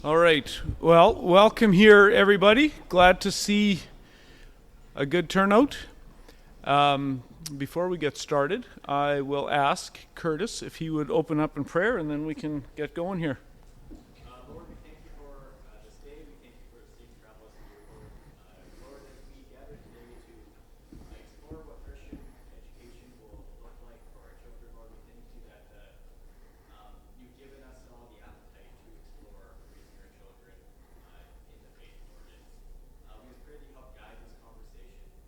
All right. Well, welcome here, everybody. Glad to see a good turnout. Before we get started, I will ask Curtis if he would open up in prayer, and then we can get going here. Lord, we thank you for this day. We thank you for safe travels to your word. Lord, as we gather today to explore what Christian education will look like for our children, Lord, we thank you that you've given us all the appetite to explore raising our children in the faith, Lord. And we pray that you help guide this conversation for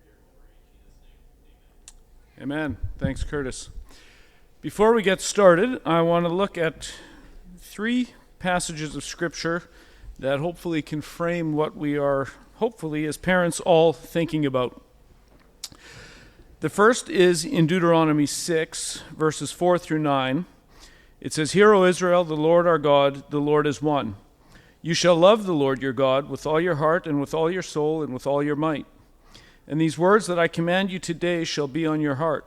your glory. In Jesus' name, amen. Amen. Thanks, Curtis. Before we get started, I want to look at three passages of Scripture that hopefully can frame what we are, hopefully, as parents, all thinking about. The first is in Deuteronomy 6, verses 4 through 9. It says, "Hear, O Israel, the Lord our God, the Lord is one. You shall love the Lord your God with all your heart and with all your soul and with all your might. And these words that I command you today shall be on your heart.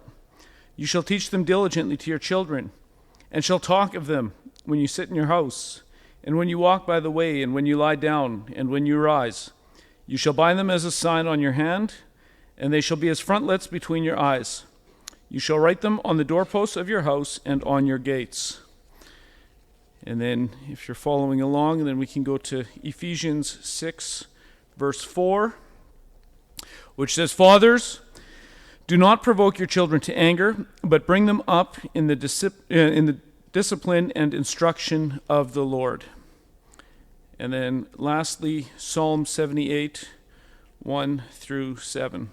You shall teach them diligently to your children, and shall talk of them when you sit in your house, and when you walk by the way, and when you lie down, and when you rise. You shall bind them as a sign on your hand, and they shall be as frontlets between your eyes. You shall write them on the doorposts of your house and on your gates." And then, if you're following along, then we can go to Ephesians 6, verse 4, which says, "Fathers, do not provoke your children to anger, but bring them up in the discipline and instruction of the Lord." And then lastly, Psalm 78, 1 through 7.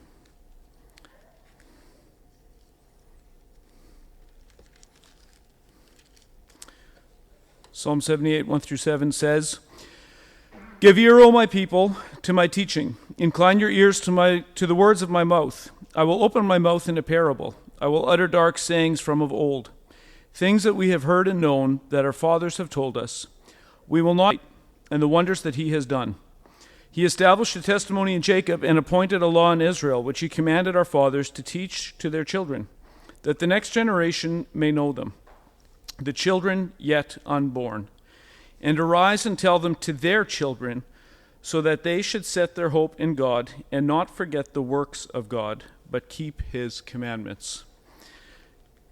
Psalm 78, 1 through 7 says, "Give ear, O my people, to my teaching. Incline your ears to the words of my mouth. I will open my mouth in a parable. I will utter dark sayings from of old, things that we have heard and known, that our fathers have told us. We will not, and the wonders that he has done. He established a testimony in Jacob and appointed a law in Israel, which he commanded our fathers to teach to their children, that the next generation may know them, the children yet unborn, and arise and tell them to their children, so that they should set their hope in God and not forget the works of God, but keep his commandments."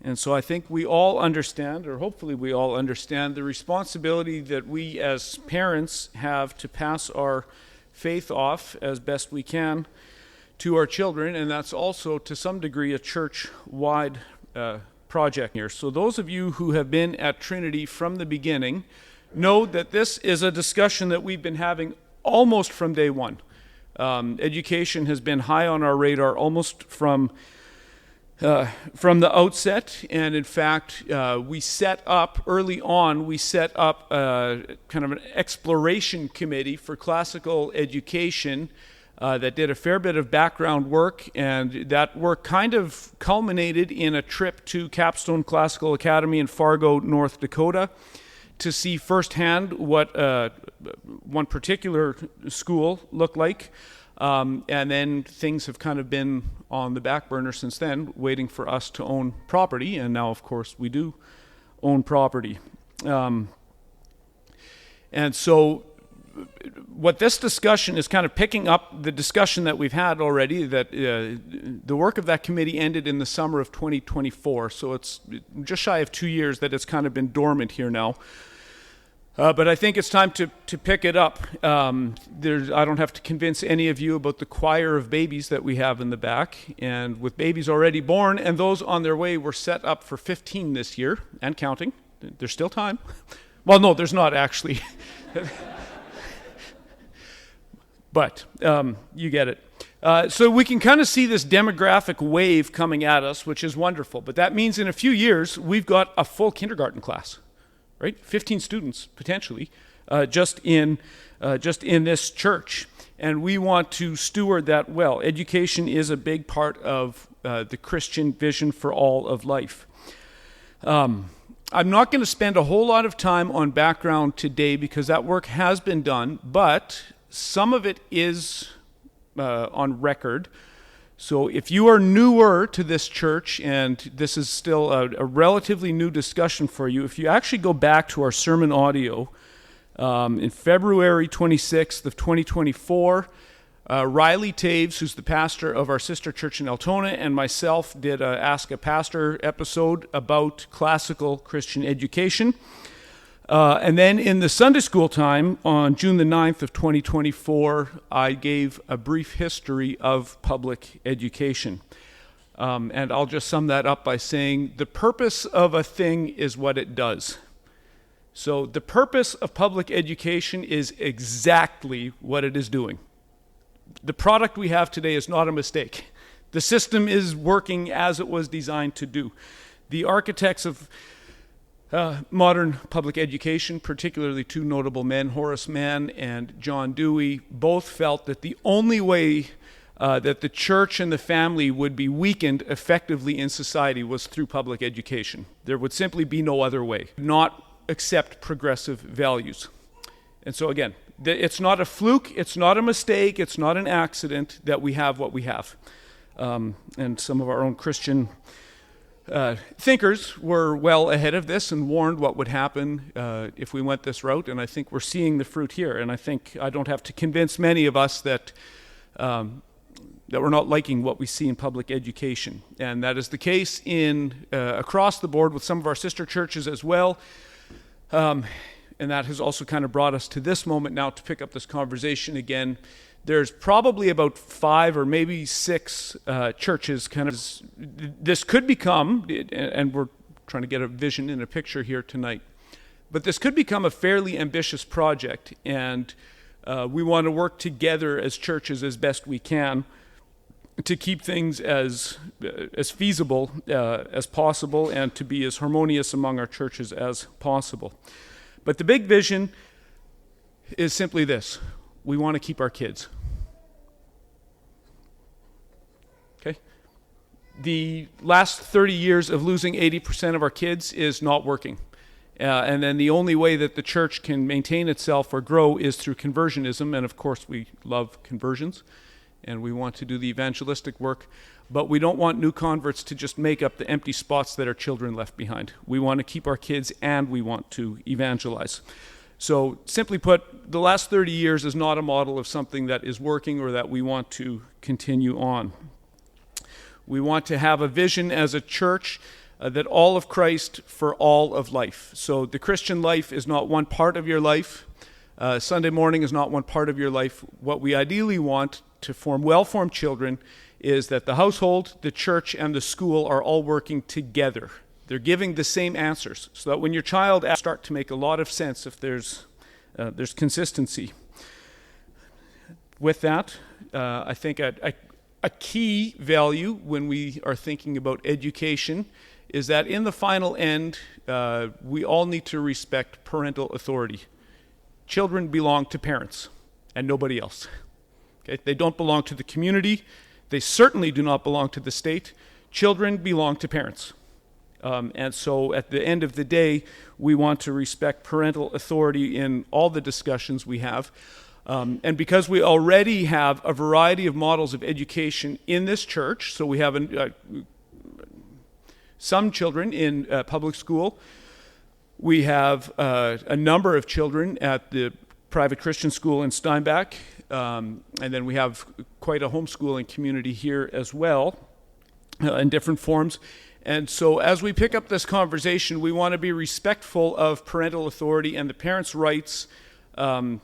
And so I think we all understand, or hopefully we all understand, the responsibility that we as parents have to pass our faith off as best we can to our children, and that's also to some degree a church-wide project here. So those of you who have been at Trinity from the beginning know that this is a discussion that we've been having almost from day one. Education has been high on our radar almost from the outset, and in fact, we set up kind of an exploration committee for classical education that did a fair bit of background work, and that work kind of culminated in a trip to Capstone Classical Academy in Fargo, North Dakota, to see firsthand what one particular school looked like. And then things have kind of been on the back burner since then, waiting for us to own property. And now, of course, we do own property. And so what this discussion is kind of picking up the discussion that we've had already, that the work of that committee ended in the summer of 2024. So it's just shy of 2 years that it's kind of been dormant here now. But I think it's time to pick it up. I don't have to convince any of you about the choir of babies that we have in the back. And with babies already born and those on their way, we're set up for 15 this year and counting. There's still time. Well, no, there's not actually. But you get it. So we can kind of see this demographic wave coming at us, which is wonderful. But that means in a few years, we've got a full kindergarten class. Right, 15 students potentially, just in this church, and we want to steward that well. Education is a big part of the Christian vision for all of life. I'm not going to spend a whole lot of time on background today because that work has been done, but some of it is on record. So if you are newer to this church, and this is still a relatively new discussion for you, if you actually go back to our sermon audio In February 26th of 2024, Riley Taves, who's the pastor of our sister church in Altona, and myself did a Ask a Pastor episode about classical Christian education. And then in the Sunday school time on June the 9th of 2024, I gave a brief history of public education. And I'll just sum that up by saying the purpose of a thing is what it does. So the purpose of public education is exactly what it is doing. The product we have today is not a mistake. The system is working as it was designed to do. The architects of modern public education, particularly two notable men, Horace Mann and John Dewey, both felt that the only way that the church and the family would be weakened effectively in society was through public education. There would simply be no other way. Not accept progressive values. And so again, it's not a fluke, it's not a mistake, it's not an accident that we have what we have. And some of our own Christian thinkers were well ahead of this and warned what would happen if we went this route, and I think we're seeing the fruit here. And I think I don't have to convince many of us that we're not liking what we see in public education. And that is the case in across the board with some of our sister churches as well. And that has also kind of brought us to this moment now to pick up this conversation again. There's probably about 5 or maybe 6 churches kind of, this could become, and we're trying to get a vision and a picture here tonight, but this could become a fairly ambitious project, and we want to work together as churches as best we can to keep things as feasible as possible and to be as harmonious among our churches as possible. But the big vision is simply this: we want to keep our kids. Okay? The last 30 years of losing 80% of our kids is not working. And then the only way that the church can maintain itself or grow is through conversionism. And of course, we love conversions and we want to do the evangelistic work. But we don't want new converts to just make up the empty spots that our children left behind. We want to keep our kids and we want to evangelize. So simply put, the last 30 years is not a model of something that is working or that we want to continue on. We want to have a vision as a church that all of Christ for all of life. So the Christian life is not one part of your life. Sunday morning is not one part of your life. What we ideally want to form well-formed children is that the household, the church, and the school are all working together. They're giving the same answers, so that when your child start to make a lot of sense if there's consistency. With that, I think a key value when we are thinking about education is that in the final end, we all need to respect parental authority. Children belong to parents and nobody else. Okay? They don't belong to the community. They certainly do not belong to the state. Children belong to parents. And so at the end of the day, we want to respect parental authority in all the discussions we have. And because we already have a variety of models of education in this church, so we have some children in public school, we have a number of children at the private Christian school in Steinbach, and then we have quite a homeschooling community here as well in different forms. And so as we pick up this conversation, we want to be respectful of parental authority and the parents' rights and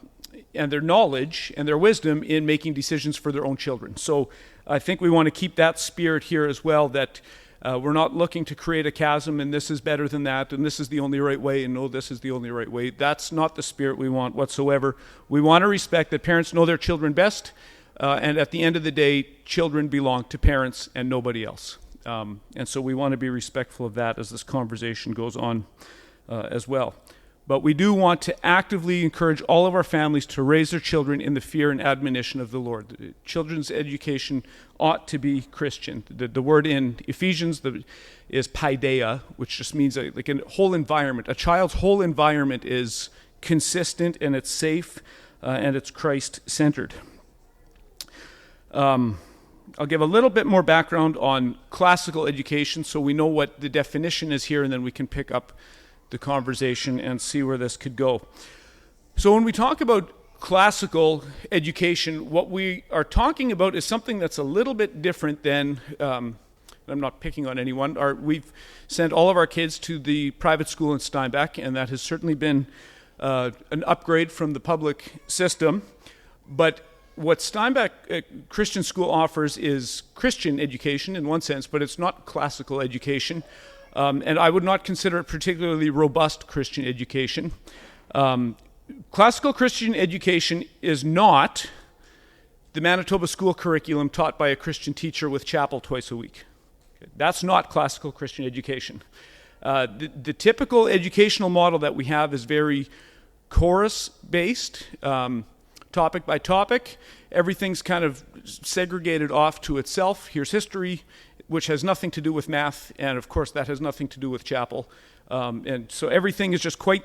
their knowledge and their wisdom in making decisions for their own children. So I think we want to keep that spirit here as well, that we're not looking to create a chasm and this is better than that and this is the only right way and no, this is the only right way. That's not the spirit we want whatsoever. We want to respect that parents know their children best, and at the end of the day, children belong to parents and nobody else. And so we want to be respectful of that as this conversation goes on as well. But we do want to actively encourage all of our families to raise their children in the fear and admonition of the Lord. Children's education ought to be Christian. The word in Ephesians is paideia, which just means like a whole environment. A child's whole environment is consistent and it's safe and it's Christ-centered. I'll give a little bit more background on classical education so we know what the definition is here, and then we can pick up the conversation and see where this could go. So when we talk about classical education, what we are talking about is something that's a little bit different than, I'm not picking on anyone, we've sent all of our kids to the private school in Steinbach, and that has certainly been an upgrade from the public system. But what Steinbach Christian School offers is Christian education in one sense, but it's not classical education. And I would not consider it particularly robust Christian education. Classical Christian education is not the Manitoba school curriculum taught by a Christian teacher with chapel twice a week. That's not classical Christian education. The typical educational model that we have is very chorus-based, topic by topic. Everything's kind of segregated off to itself. Here's history, which has nothing to do with math, and of course that has nothing to do with chapel. And so everything is just quite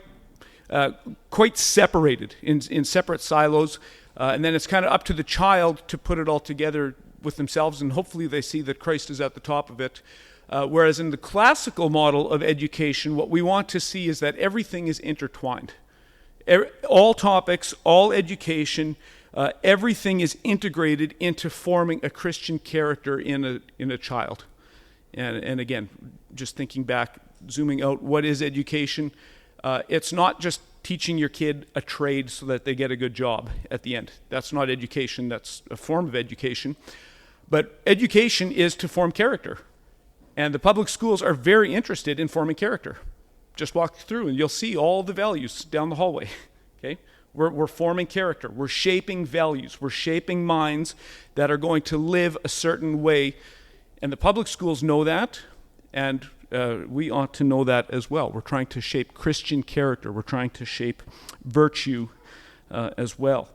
separated in separate silos, and then it's kind of up to the child to put it all together with themselves, and hopefully they see that Christ is at the top of it. Whereas in the classical model of education, what we want to see is that everything is intertwined. All topics, all education, everything is integrated into forming a Christian character in a child. And again, just thinking back, zooming out, what is education? It's not just teaching your kid a trade so that they get a good job at the end. That's not education, that's a form of education. But education is to form character. And the public schools are very interested in forming character. Just walk through and you'll see all the values down the hallway. Okay? We're forming character. We're shaping values. We're shaping minds that are going to live a certain way. And the public schools know that, and we ought to know that as well. We're trying to shape Christian character. We're trying to shape virtue as well.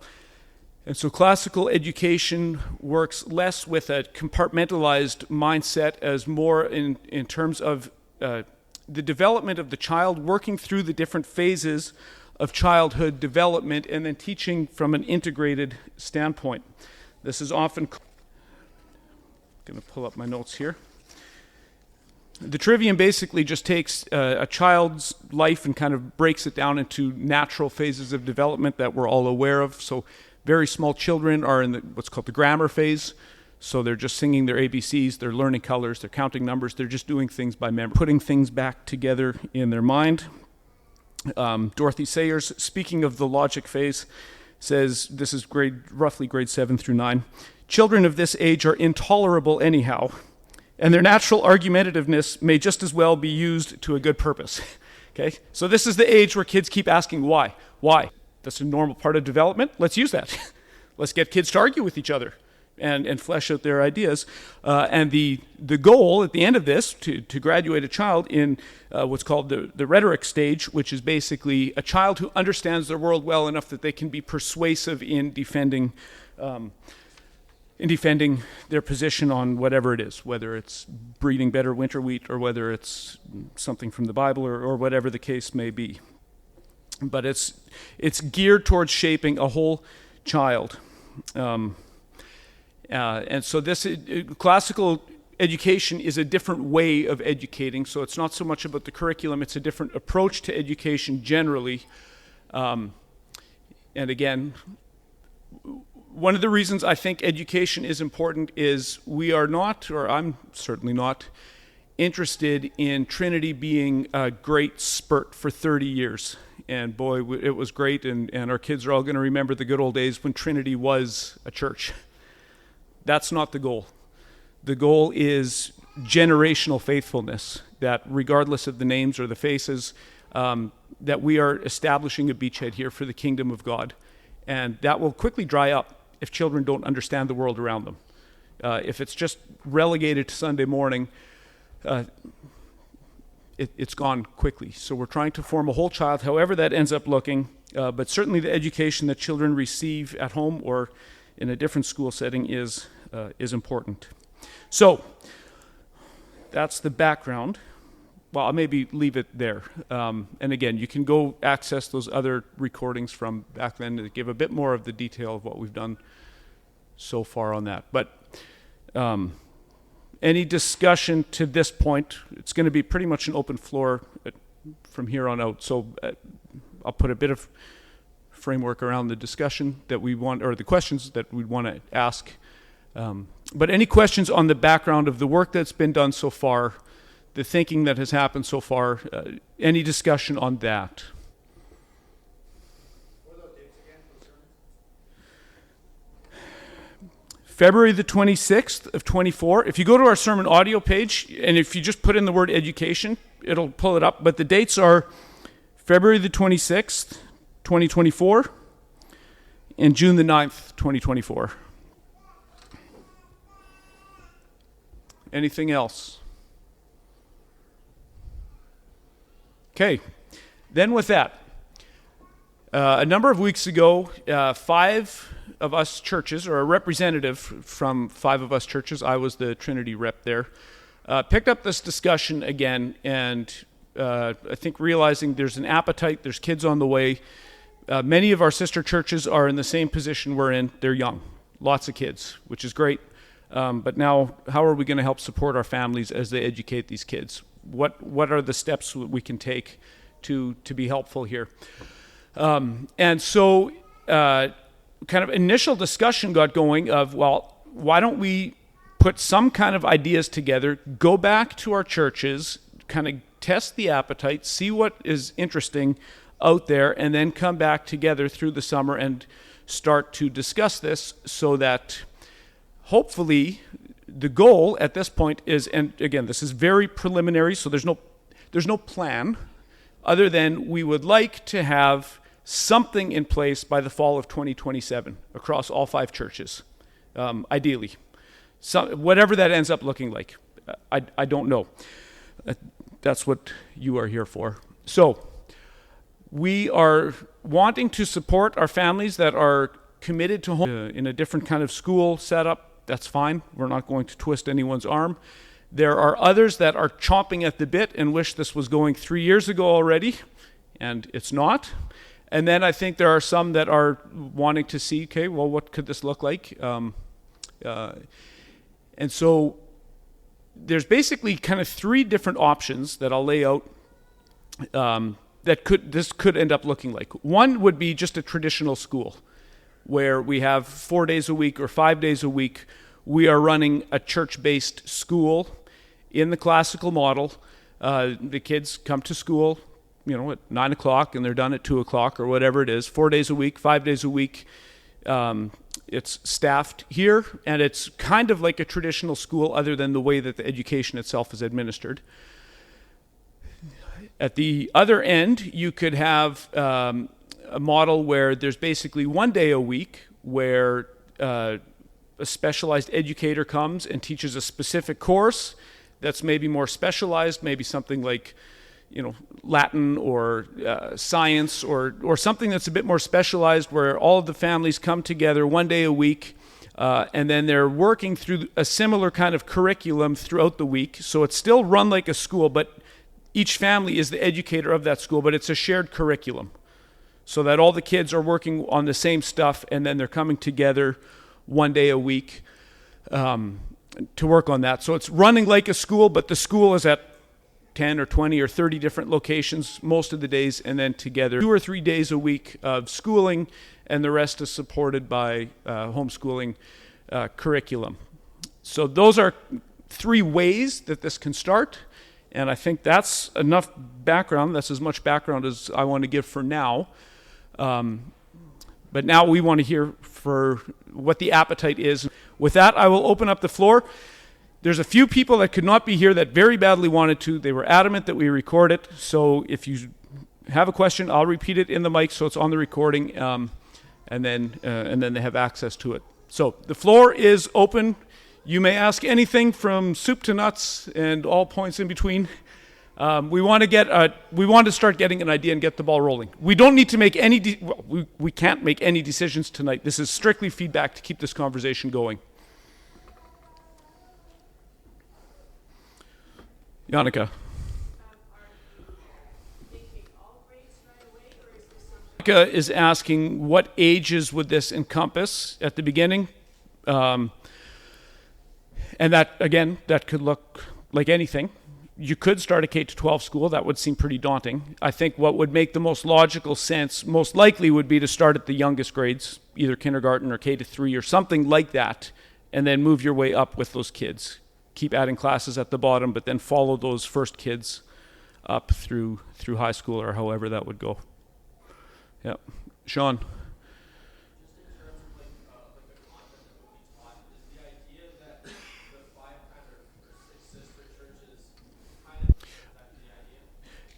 And so classical education works less with a compartmentalized mindset as more in terms of the development of the child, working through the different phases of childhood development, and then teaching from an integrated standpoint. This is often... I'm going to pull up my notes here. The trivium basically just takes a child's life and kind of breaks it down into natural phases of development that we're all aware of. So very small children are in what's called the grammar phase. So they're just singing their ABCs, they're learning colors, they're counting numbers, they're just doing things by memory, putting things back together in their mind. Dorothy Sayers, speaking of the logic phase, says, this is roughly grade 7 through 9, children of this age are intolerable anyhow, and their natural argumentativeness may just as well be used to a good purpose. Okay? So this is the age where kids keep asking why. Why? That's a normal part of development. Let's use that. Let's get kids to argue with each other and flesh out their ideas. And the goal at the end of this, to graduate a child in what's called the rhetoric stage, which is basically a child who understands their world well enough that they can be persuasive in defending their position on whatever it is, whether it's breeding better winter wheat or whether it's something from the Bible or whatever the case may be. But it's geared towards shaping a whole child. And so this classical education is a different way of educating, so it's not so much about the curriculum, it's a different approach to education generally. And again, one of the reasons I think education is important is we are not, or I'm certainly not, interested in Trinity being a great spurt for 30 years. And boy, it was great, and our kids are all going to remember the good old days when Trinity was a church. That's not the goal. The goal is generational faithfulness, that regardless of the names or the faces, that we are establishing a beachhead here for the kingdom of God. And that will quickly dry up if children don't understand the world around them. If it's just relegated to Sunday morning, it's gone quickly. So we're trying to form a whole child, however that ends up looking, but certainly the education that children receive at home or in a different school setting is important. So that's the background. Well, I'll maybe leave it there. And again, you can go access those other recordings from back then to give a bit more of the detail of what we've done so far on that. But any discussion to this point, it's going to be pretty much an open floor from here on out. So I'll put a bit of framework around the discussion that we want, or the questions that we want to ask. But any questions on the background of the work that's been done so far, the thinking that has happened so far, any discussion on that? What are those dates again for the sermon? February the 26th of 24. If you go to our sermon audio page, and if you just put in the word education, it'll pull it up. But the dates are February the 26th, 2024, and June the 9th, 2024. Anything else? Okay. Then with that, a number of weeks ago, 5 of us churches, or a representative from 5 of us churches, I was the Trinity rep there, picked up this discussion again, and I think realizing there's an appetite, there's kids on the way. Many of our sister churches are in the same position we're in. They're young, lots of kids, which is great. But now, how are we going to help support our families as they educate these kids? What are the steps we can take to be helpful here? And so kind of initial discussion got going of, well, why don't we put some kind of ideas together, go back to our churches, kind of test the appetite, see what is interesting out there, and then come back together through the summer and start to discuss this so that hopefully the goal at this point is, and again, this is very preliminary, so there's no plan other than we would like to have something in place by the fall of 2027 across all 5 churches, ideally. Whatever that ends up looking like, I don't know. That's what you are here for. So we are wanting to support our families that are committed to home in a different kind of school setup. That's fine. We're not going to twist anyone's arm. There are others that are chomping at the bit and wish this was going 3 years ago already, and it's not. And then I think there are some that are wanting to see, okay, well, what could this look like? And so there's basically kind of 3 different options that I'll lay out this could end up looking like. One would be just a traditional school, where we have 4 days a week or 5 days a week. We are running a church-based school in the classical model. The kids come to school, at 9 o'clock, and they're done at 2 o'clock or whatever it is. 4 days a week, 5 days a week. It's staffed here, and it's kind of like a traditional school other than the way that the education itself is administered. At the other end, you could have a model where there's basically 1 day a week where a specialized educator comes and teaches a specific course that's maybe more specialized, maybe something like Latin or science or something that's a bit more specialized, where all of the families come together 1 day a week, and then they're working through a similar kind of curriculum throughout the week. So it's still run like a school, but each family is the educator of that school, but it's a shared curriculum, so that all the kids are working on the same stuff, and then they're coming together 1 day a week to work on that. So it's running like a school, but the school is at 10 or 20 or 30 different locations most of the days, and then together 2 or 3 days a week of schooling, and the rest is supported by homeschooling curriculum. So those are 3 ways that this can start, and I think that's enough background. That's as much background as I want to give for now. But now we want to hear for what the appetite is. With that, I will open up the floor. There's a few people that could not be here that very badly wanted to. They were adamant that we record it. So if you have a question, I'll repeat it in the mic so it's on the recording, and then they have access to it. So the floor is open. You may ask anything from soup to nuts and all points in between. We want to start getting an idea and get the ball rolling. We don't need to make we can't make any decisions tonight. This is strictly feedback to keep this conversation going. Yannicka. Yannicka is asking what ages would this encompass at the beginning? And that, again, that could look like anything. you could start a K-12 school. That would seem pretty daunting. I think what would make the most logical sense, most likely, would be to start at the youngest grades, either kindergarten or K-3 or something like that, and then move your way up with those kids. Keep adding classes at the bottom, but then follow those first kids up through high school or however that would go. Yeah. Sean?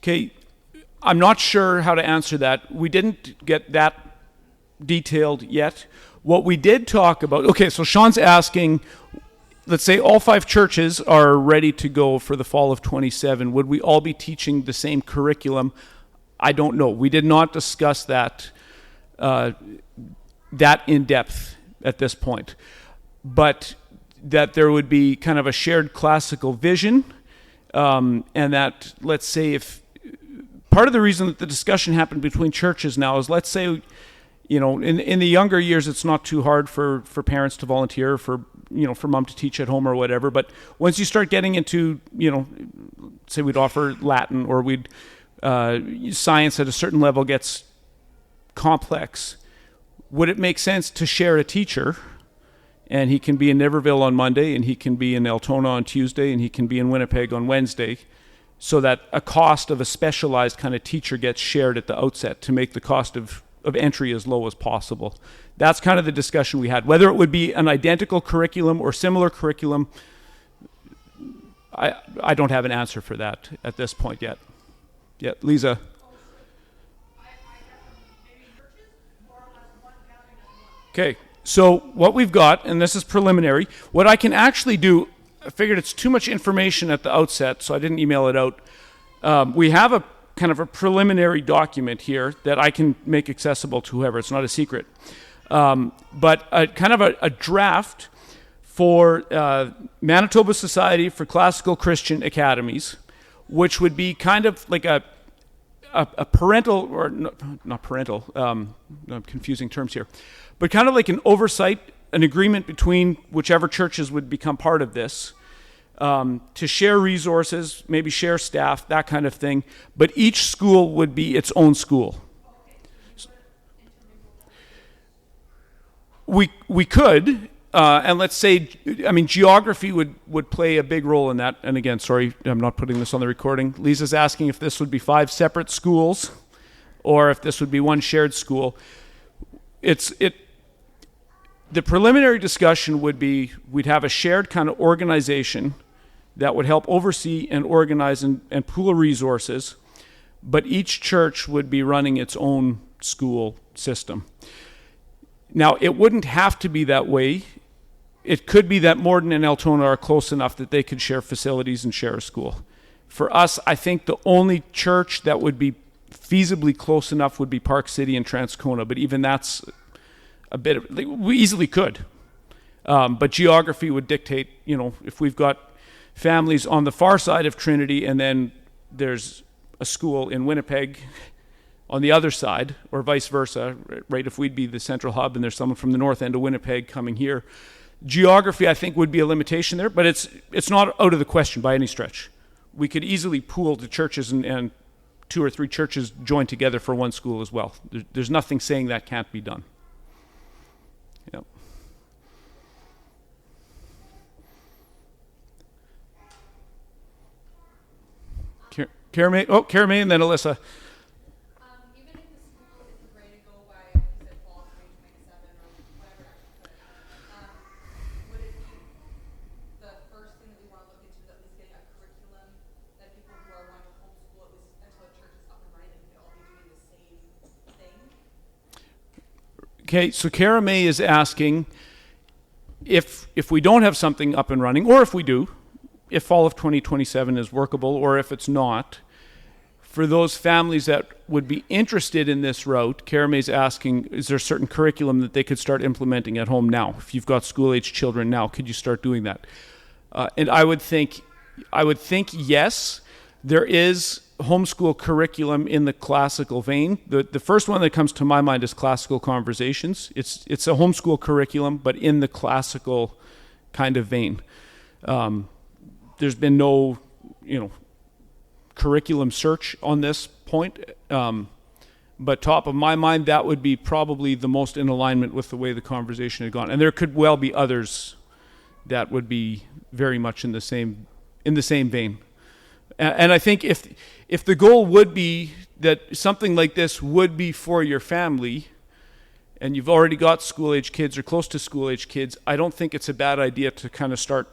Okay, I'm not sure how to answer that. We didn't get that detailed yet. What we did talk about, okay, so Sean's asking, let's say all 5 churches are ready to go for the fall of 27. Would we all be teaching the same curriculum? I don't know. We did not discuss that in depth at this point. But that there would be kind of a shared classical vision, and that, let's say, if part of the reason that the discussion happened between churches now is, let's say, in the younger years, it's not too hard for parents to volunteer, for mom to teach at home or whatever. But once you start getting into, say we'd offer Latin, or we'd science at a certain level gets complex, would it make sense to share a teacher? And he can be in Niverville on Monday, and he can be in Altona on Tuesday, and he can be in Winnipeg on Wednesday, so that a cost of a specialized kind of teacher gets shared at the outset to make the cost of entry as low as possible. That's kind of the discussion we had. Whether it would be an identical curriculum or similar curriculum, I don't have an answer for that at this point yet. Yeah, Lisa. Okay, so what we've got, and this is preliminary, what I can actually do, I figured it's too much information at the outset, so I didn't email it out. We have a kind of a preliminary document here that I can make accessible to whoever. It's not a secret. But kind of a draft for Manitoba Society for Classical Christian Academies, which would be kind of like a parental, or not parental, I'm confusing terms here, but kind of like an oversight, an agreement between whichever churches would become part of this, to share resources, maybe share staff, that kind of thing. But each school would be its own school. We could, and let's say, geography would play a big role in that. And again, sorry, I'm not putting this on the recording. Lisa's asking if this would be 5 separate schools, or if this would be one shared school. The preliminary discussion would be, we'd have a shared kind of organization that would help oversee and organize and pool resources, but each church would be running its own school system. Now, it wouldn't have to be that way. It could be that Morden and Altona are close enough that they could share facilities and share a school. For us, I think the only church that would be feasibly close enough would be Park City and Transcona, but even that's a bit of, we easily could. But geography would dictate, if we've got families on the far side of Trinity and then there's a school in Winnipeg on the other side, or vice versa, right? If we'd be the central hub and there's someone from the north end of Winnipeg coming here, geography, I think, would be a limitation there, but it's not out of the question by any stretch. We could easily pool the churches and 2 or 3 churches join together for one school as well. There's nothing saying that can't be done. Yep. Cara May, and then Alyssa. Even if the school isn't ready to go by, you said fall 2027 or whatever, would it be the first thing that we want to look into, at least getting a curriculum that people who are wanting to homeschool, at least until a church is up and running, and we could all be doing the same thing? Okay, so Cara May is asking if we don't have something up and running, or if we do, if fall of 2027 is workable, or if it's not, for those families that would be interested in this route, Cara May's asking, is there a certain curriculum that they could start implementing at home now? If you've got school-age children now, could you start doing that? And I would think yes. There is homeschool curriculum in the classical vein. The first one that comes to my mind is Classical Conversations. It's a homeschool curriculum, but in the classical kind of vein. There's been no, curriculum search on this point. But top of my mind, that would be probably the most in alignment with the way the conversation had gone. And there could well be others that would be very much in the same vein. And I think if the goal would be that something like this would be for your family, and you've already got school-age kids or close to school-age kids, I don't think it's a bad idea to kind of start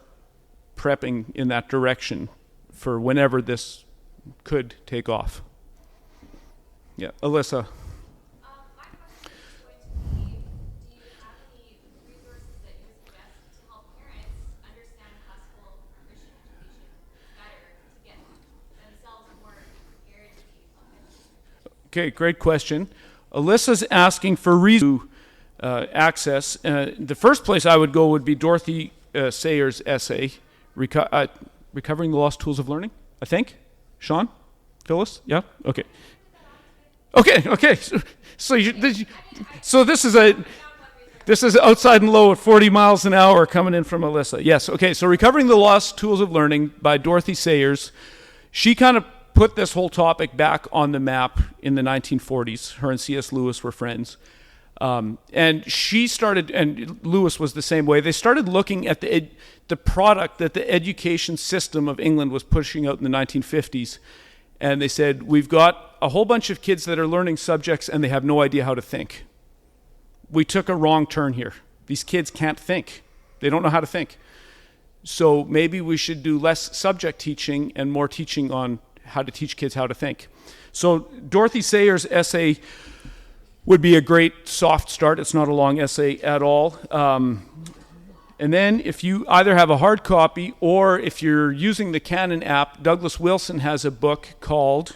prepping in that direction for whenever this could take off. Yeah, Alyssa. My question is going to be, do you have any resources that you would suggest to help parents understand classical Christian education better to get themselves more prepared to be educated? Okay, great question. Alyssa's asking for reason to access. The first place I would go would be Dorothy Sayers' essay, Recovering the Lost Tools of Learning, I think. Sean? Phyllis? Yeah? Okay. Okay. So this is outside and low at 40 miles an hour coming in from Alyssa. Yes. Okay. So Recovering the Lost Tools of Learning by Dorothy Sayers. She kind of put this whole topic back on the map in the 1940s. Her and C.S. Lewis were friends. And she started, and Lewis was the same way. They started looking at the product that the education system of England was pushing out in the 1950s. And they said, we've got a whole bunch of kids that are learning subjects and they have no idea how to think. We took a wrong turn here. These kids can't think. They don't know how to think. So maybe we should do less subject teaching and more teaching on how to teach kids how to think. So Dorothy Sayers' essay would be a great soft start. It's not a long essay at all. And then if you either have a hard copy or if you're using the Canon app, Douglas Wilson has a book called,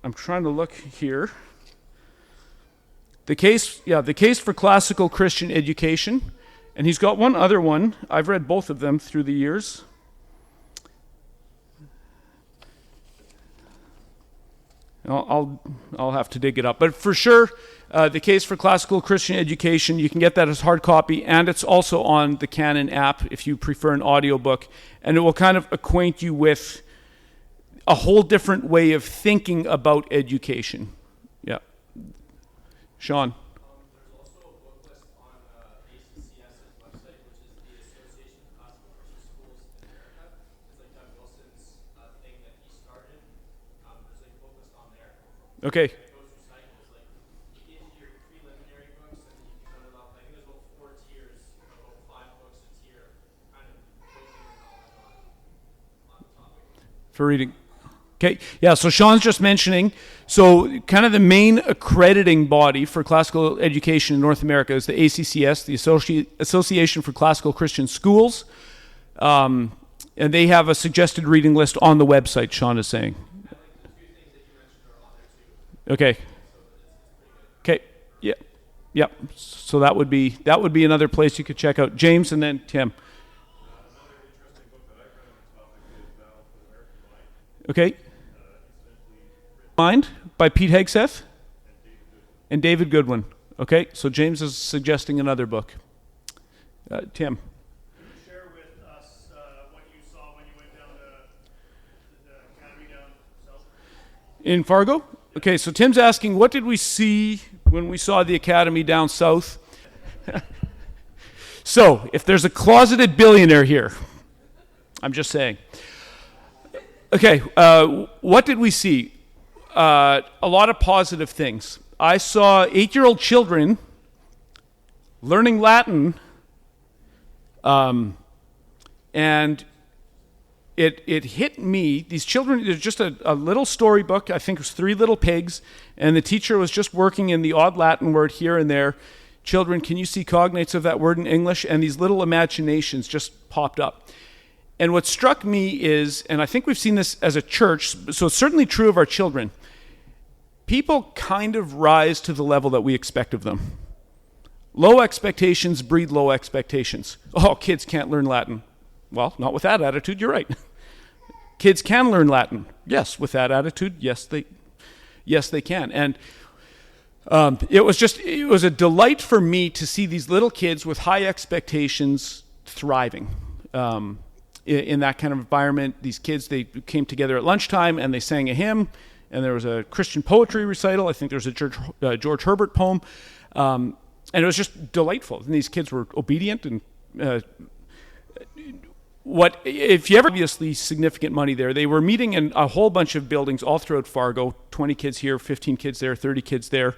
I'm trying to look here, The Case for Classical Christian Education. And he's got one other one. I've read both of them through the years. I'll have to dig it up. But for sure, The Case for Classical Christian Education, you can get that as hard copy, and it's also on the Canon app if you prefer an audiobook. And it will kind of acquaint you with a whole different way of thinking about education. Yeah. Sean. There's also a book list on ACCS's website, which is the Association of Classical Christian Schools in America. It's like Doug Wilson's thing that he started. There's like book list on there. Okay. It goes through cycles. Like you get into your preliminary books, and then you can go to I think there's about 4 tiers, about 5 books a tier, kind of building your knowledge on the topic. For reading. Okay, yeah, so Sean's just mentioning, so kind of the main accrediting body for classical education in North America is the ACCS, the Association for Classical Christian Schools, and they have a suggested reading list on the website, Sean is saying. Okay. Okay, yeah. So that would be another place you could check out. James and then Tim. Okay. Mind by Pete Hegseth and David Goodwin. Okay, so James is suggesting another book. Tim. Can you share with us what you saw when you went down to the academy down south? In Fargo? Okay, so Tim's asking, what did we see when we saw the academy down south? So, if there's a closeted billionaire here, I'm just saying. Okay, what did we see? A lot of positive things. I saw 8-year-old children learning Latin, and it hit me. These children, there's just a little storybook, I think it was 3 Little Pigs, and the teacher was just working in the odd Latin word here and there. Children, can you see cognates of that word in English? And these little imaginations just popped up. And what struck me is, and I think we've seen this as a church, so it's certainly true of our children, people kind of rise to the level that we expect of them. Low expectations breed low expectations. Oh, kids can't learn Latin. Well, not with that attitude, you're right. Kids can learn Latin. Yes, with that attitude, yes they can. And it was a delight for me to see these little kids with high expectations thriving. in that kind of environment. These kids, they came together at lunchtime and they sang a hymn, and there was a Christian poetry recital. I think there was a George Herbert poem, and it was just delightful. And these kids were obedient. And if you ever obviously significant money there, they were meeting in a whole bunch of buildings all throughout Fargo. 20 kids here, 15 kids there, 30 kids there,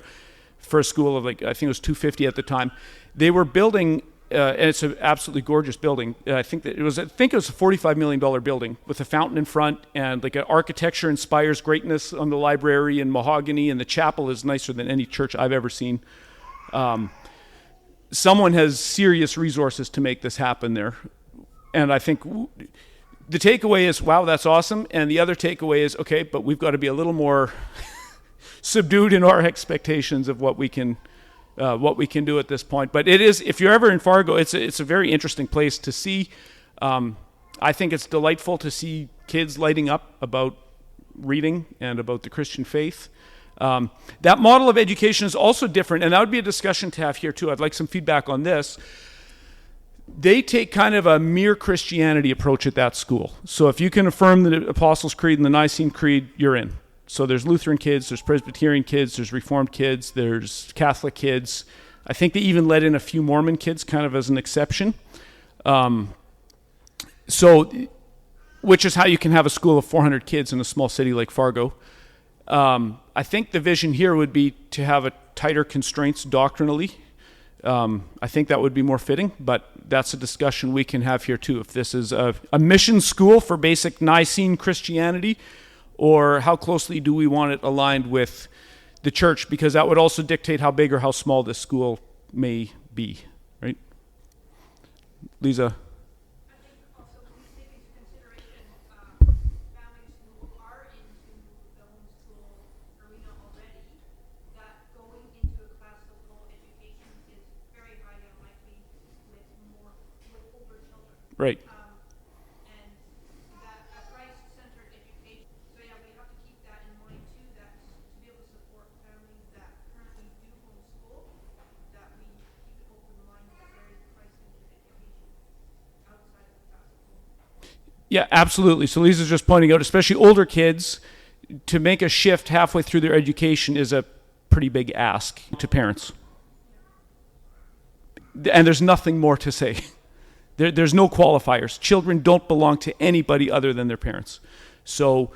for a school of, like, I think it was 250 at the time. They were building. And it's an absolutely gorgeous building. I think it was a $45 million building with a fountain in front, and like architecture inspires greatness on the library and mahogany, and the chapel is nicer than any church I've ever seen. Someone has serious resources to make this happen there. And I think the takeaway is, wow, that's awesome. And the other takeaway is, okay, but we've got to be a little more subdued in our expectations of what we can do at this point. But it is, if you're ever in Fargo, it's a very interesting place to see. I think it's delightful to see kids lighting up about reading and about the Christian faith. That model of education is also different, and that would be a discussion to have here too. I'd like some feedback on this. They take kind of a mere Christianity approach at that school. So if you can affirm the Apostles' Creed and the Nicene Creed, you're in. So there's Lutheran kids, there's Presbyterian kids, there's Reformed kids, there's Catholic kids. I think they even let in a few Mormon kids kind of as an exception. Which is how you can have a school of 400 kids in a small city like Fargo. I think the vision here would be to have a tighter constraints doctrinally. I think that would be more fitting, but that's a discussion we can have here too. If this is a mission school for basic Nicene Christianity, or how closely do we want it aligned with the church? Because that would also dictate how big or how small this school may be, right? Lisa? I think also we take into consideration families who are into the homeschool arena already, that going into a classical education is very highly unlikely with older children. Right. And that a Christ-centered education. So yeah, we have to keep that in mind too, that to be able to support families that currently do homeschool, that we keep an open mind that there is Christ-centered education outside of the classical. Yeah, absolutely. So Lisa's just pointing out, especially older kids, to make a shift halfway through their education is a pretty big ask to parents. And there's nothing more to say. There's no qualifiers. Children don't belong to anybody other than their parents. So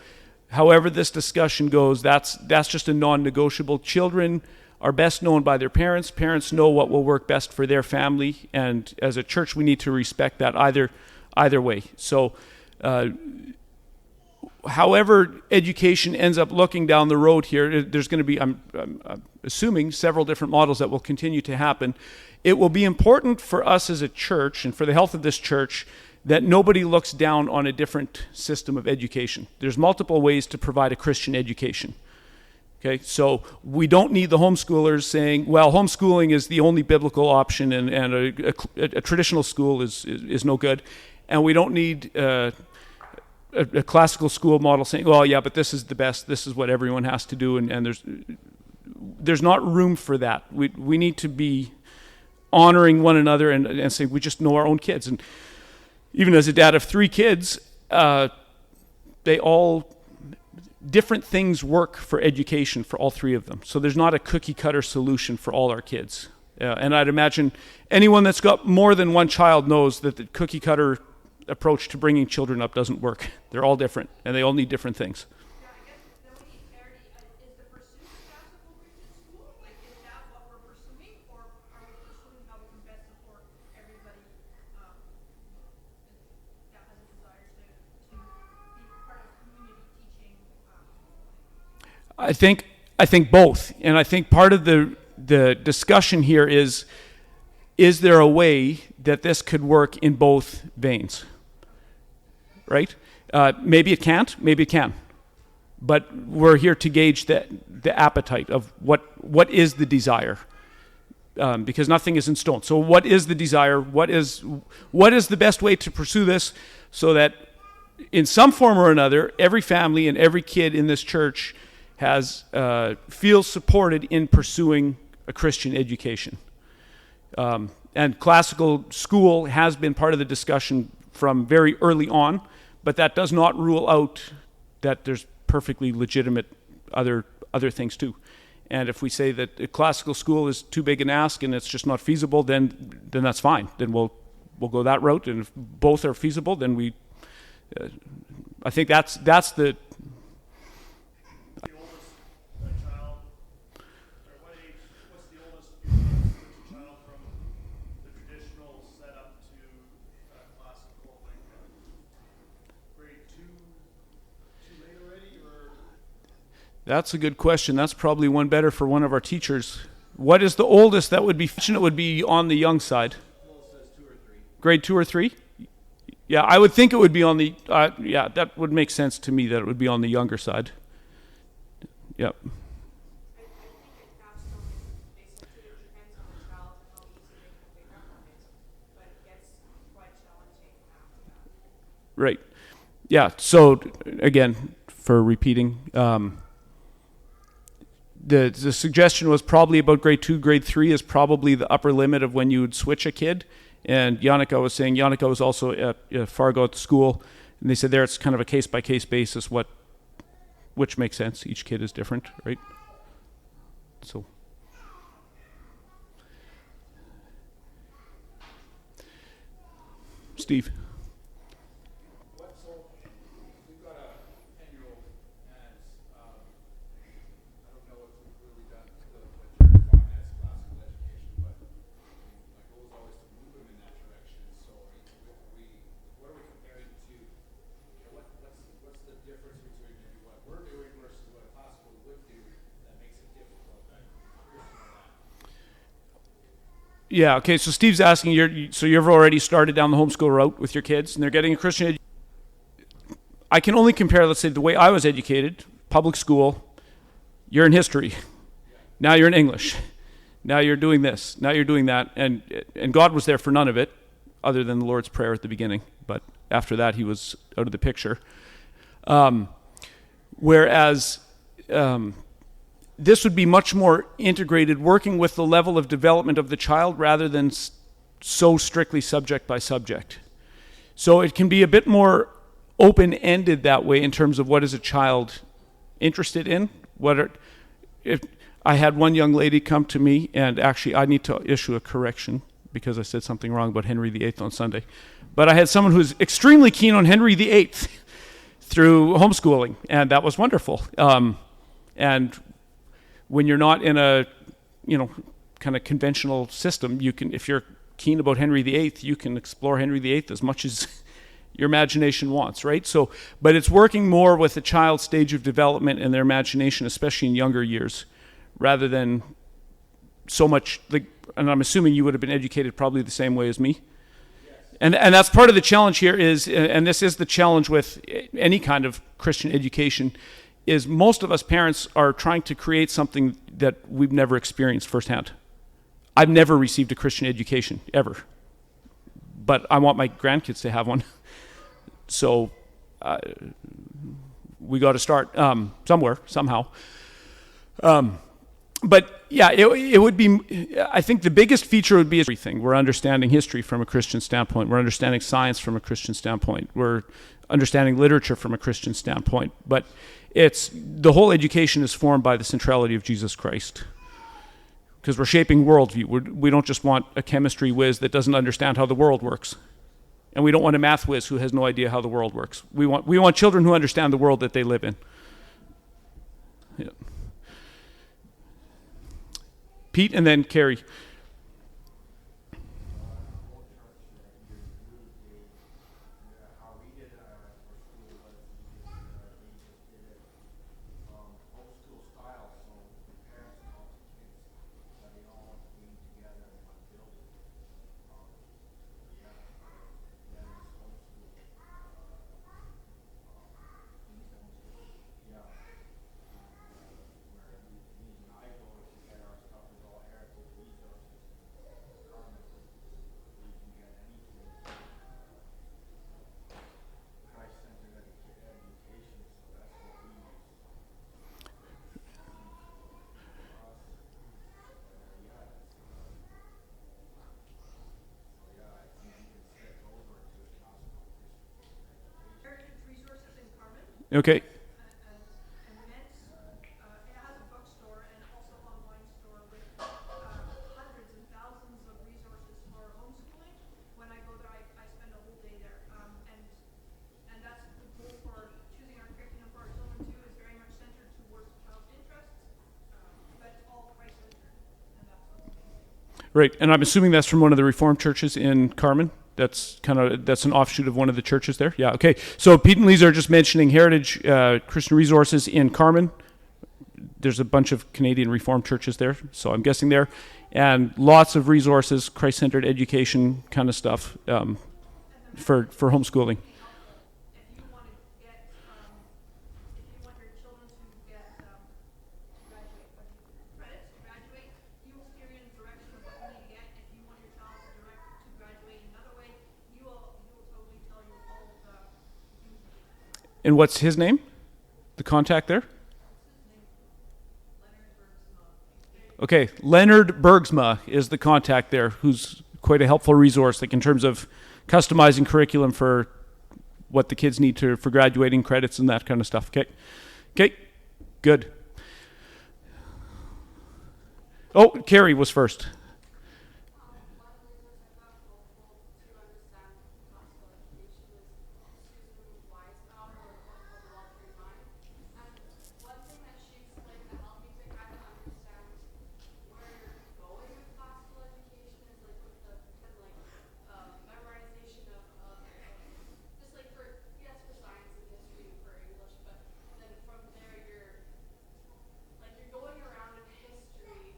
however this discussion goes, that's just a non-negotiable. Children are best known by their parents. Parents know what will work best for their family, and as a church we need to respect that either way. So however education ends up looking down the road here, there's going to be, I'm assuming, several different models that will continue to happen. It will be important for us as a church and for the health of this church that nobody looks down on a different system of education. There's multiple ways to provide a Christian education. Okay, so we don't need the homeschoolers saying, well, homeschooling is the only biblical option and a traditional school is no good. And we don't need a classical school model saying, well, yeah, but this is the best, this is what everyone has to do, and there's not room for that. We need to be honoring one another and saying we just know our own kids. And even as a dad of 3 kids, different things work for education for all 3 of them. So there's not a cookie cutter solution for all our kids. And I'd imagine anyone that's got more than one child knows that the cookie cutter approach to bringing children up doesn't work. They're all different, and they all need different things. Yeah, I guess the only clarity is the pursuit of classical Christian school. Like, is that what we're pursuing, or are we pursuing how we can best support everybody that has a desire to be part of community teaching? I think both, and I think part of the discussion here is there a way that this could work in both veins? Right? Maybe it can't, maybe it can. But we're here to gauge the appetite of what is the desire, because nothing is in stone. So what is the desire? What is the best way to pursue this so that in some form or another, every family and every kid in this church feels supported in pursuing a Christian education. And classical school has been part of the discussion from very early on, but that does not rule out that there's perfectly legitimate other things too. And if we say that a classical school is too big an ask and it's just not feasible, then that's fine. Then we'll go that route. And if both are feasible, then I think that's the. The oldest child, or what age? What's the oldest you can switch a child from the traditional setup to classical, like grade 2? Too late already, or? That's a good question. That's probably one better for one of our teachers. What is the oldest that would be? It would be on the young side. Says 2 or 3. Grade 2 or 3? Yeah, I would think it would be on the. Yeah, that would make sense to me that it would be on the younger side. Yep. I think it basically depends on the child and how easy they can pick up on it, but it gets quite challenging after that. Right. Yeah. So again, for repeating, the suggestion was probably about grade 2, grade 3 is probably the upper limit of when you would switch a kid. And Yannicka was saying, Yannicka was also at Fargo at the school, and they said there it's kind of a case-by-case basis, which makes sense. Each kid is different, right? So. Steve. So we've got a 10-year-old, and I don't know if we've really done what you're defining as classical education, but my goal is always to move them in that direction. So what are we comparing to? What's the difference between maybe what we're doing versus what a classical would do that makes it difficult? I'm curious about that. Yeah, okay, so Steve's asking, you've already started down the homeschool route with your kids, and they're getting a Christian education. I can only compare, let's say, the way I was educated, public school, you're in history. Now you're in English. Now you're doing this. Now you're doing that. And God was there for none of it, other than the Lord's Prayer at the beginning. But after that, he was out of the picture. Whereas this would be much more integrated, working with the level of development of the child rather than so strictly subject by subject. So it can be a bit more open-ended that way in terms of what is a child interested in. If I had one young lady come to me, and actually I need to issue a correction because I said something wrong about Henry VIII on Sunday. But I had someone who was extremely keen on Henry VIII through homeschooling, and that was wonderful. And when you're not in a, kind of conventional system, you can, if you're keen about Henry VIII, you can explore Henry VIII as much as your imagination wants, right? So, but it's working more with the child's stage of development and their imagination, especially in younger years, rather than so much, and I'm assuming you would have been educated probably the same way as me. And that's part of the challenge here is, and this is the challenge with any kind of Christian education, is most of us parents are trying to create something that we've never experienced firsthand. I've never received a Christian education, ever. But I want my grandkids to have one. So we got to start somewhere, somehow. But yeah, it would be, I think the biggest feature would be everything. We're understanding history from a Christian standpoint. We're understanding science from a Christian standpoint. We're understanding literature from a Christian standpoint. But the whole education is formed by the centrality of Jesus Christ. Because we're shaping worldview. We don't just want a chemistry whiz that doesn't understand how the world works. And we don't want a math whiz who has no idea how the world works. We want children who understand the world that they live in. Yeah. Pete and then Carrie. Okay. And Mets, it has a bookstore and also online store with hundreds and thousands of resources for homeschooling. When I go there, I spend a whole day there. And that's the goal for choosing our curriculum for our children too, is very much centered towards the child's interests, but it's all Christ-centered, and that's what's amazing. Right, and I'm assuming that's from one of the Reformed churches in Carmen. That's an offshoot of one of the churches there. Yeah. Okay. So Pete and Lisa are just mentioning Heritage Christian Resources in Carmen. There's a bunch of Canadian Reformed churches there, so I'm guessing there, and lots of resources, Christ-centered education kind of stuff for homeschooling. Be helpful if you want to get, if you want your children to get graduate, credits to graduate, you will steer you in the direction of what you need to get. If you want your child to graduate another way, you will totally tell you all of the things you need. And what's his name? The contact there? Okay, Leonard Bergsma is the contact there, who's quite a helpful resource, like in terms of customizing curriculum for what the kids need for graduating credits and that kind of stuff. Okay, good. Oh, Carrie was first. One of the reasons I found helpful to understand classical education was Susan Weisbauer, or the book called The Well-Trained Mind. And one thing that she explained that helped me to kind of understand where you're going with classical education is like with the kind of like memorization of just like for yes for science and history for English, but then from there you're going around in history.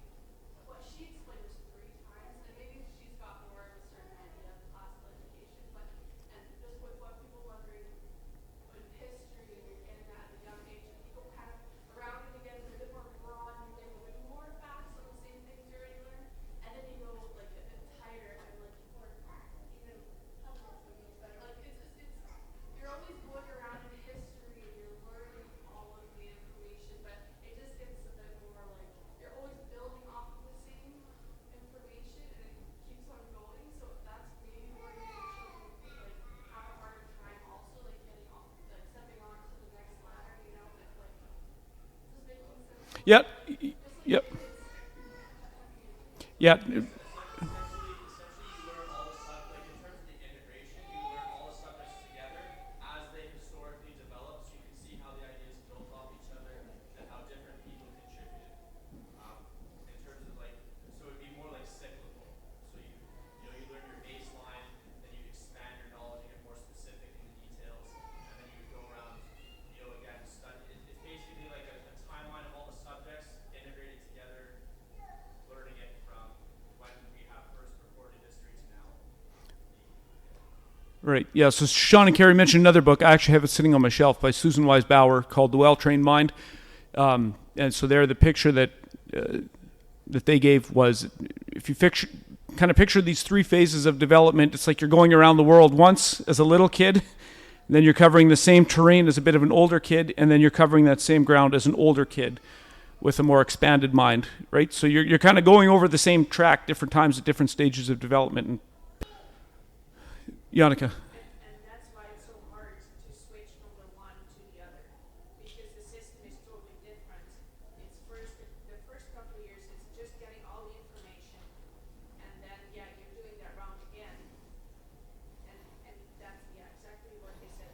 What she explained was 3 times, and maybe she's got more of a certain idea of classical education, but and just with what people wondering in history, and you're getting that at a young age, and you go kind of around it again, it's a bit more broad, and you're getting a bit more facts on the same things you already learned, and then you go like a bit tighter, and like more even like it's you're always going around in history, and you're learning all of the information, but it just gets a bit more like you're always building off of the same information, and it keeps on going. So that's maybe where your children like have a harder time also like getting off like stepping on to the next ladder, you know, but like just making sense. Yep. Just Yep. like it's Yeah. Essentially, you learn all the stuff, like in terms of the integration, you learn all the subjects together as they historically develop, so you can see how the ideas built off each other and how different people contributed. In terms of like, so it'd be more like cyclical. So you learn your baseline, then you expand your knowledge, you get more specific in the details, and then you go around, again, study. It's basically like a timeline of all the subjects integrated together, learning it from when we have first recorded history to now. Right. Yeah. So Sean and Carrie mentioned another book. I actually have it sitting on my shelf by Susan Weisbauer called The Well-Trained Mind. And so there, the picture that they gave was, if you kind of picture these 3 phases of development, it's like you're going around the world once as a little kid, and then you're covering the same terrain as a bit of an older kid, and then you're covering that same ground as an older kid with a more expanded mind, right? So you're kind of going over the same track different times at different stages of development. And Yannicka. And that's why it's so hard to switch from the one to the other, because the system is totally different. It's the first couple of years, it's just getting all the information, and then you're doing that round again, and that's exactly what they said.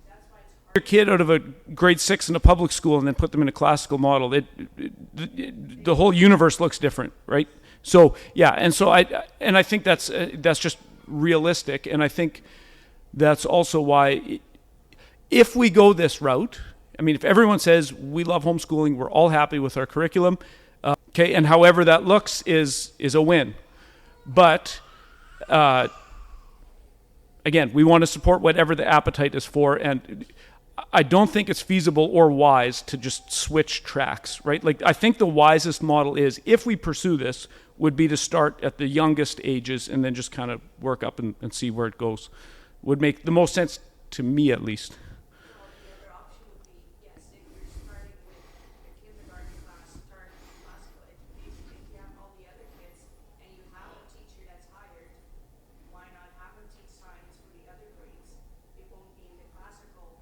That's why it's hard. Your kid out of a grade 6 in a public school and then put them in a classical model, the whole universe looks different, right? So yeah, and so I think that's just realistic, and I think that's also why if we go this route, I mean, if everyone says we love homeschooling, we're all happy with our curriculum, okay, and however that looks is a win, but again, we want to support whatever the appetite is for, and I don't think it's feasible or wise to just switch tracks, right? Like, I think the wisest model is, if we pursue this, would be to start at the youngest ages and then just kind of work up and see where it goes. Would make the most sense to me, at least. Well, the other option would be, yes, if you're starting with the kindergarten class, start classical education. If you have all the other kids and you have a teacher that's hired, why not have them teach science for the other grades? It won't be in the classical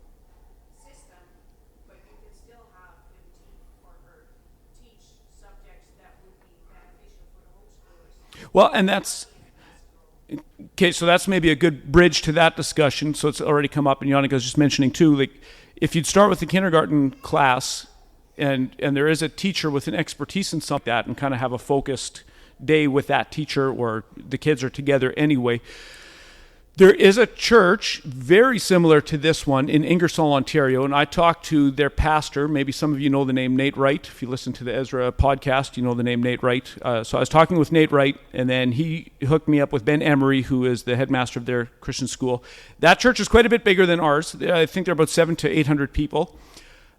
system, Well, and that's okay. So that's maybe a good bridge to that discussion. So it's already come up, and Yannick was just mentioning too. Like, if you'd start with the kindergarten class, and there is a teacher with an expertise in something like that, and kind of have a focused day with that teacher, or the kids are together anyway. There is a church very similar to this one in Ingersoll, Ontario, and I talked to their pastor. Maybe some of you know the name Nate Wright. If you listen to the Ezra podcast, you know the name Nate Wright. So I was talking with Nate Wright, and then he hooked me up with Ben Emery, who is the headmaster of their Christian school. That church is quite a bit bigger than ours. I think they're about 700 to 800 people.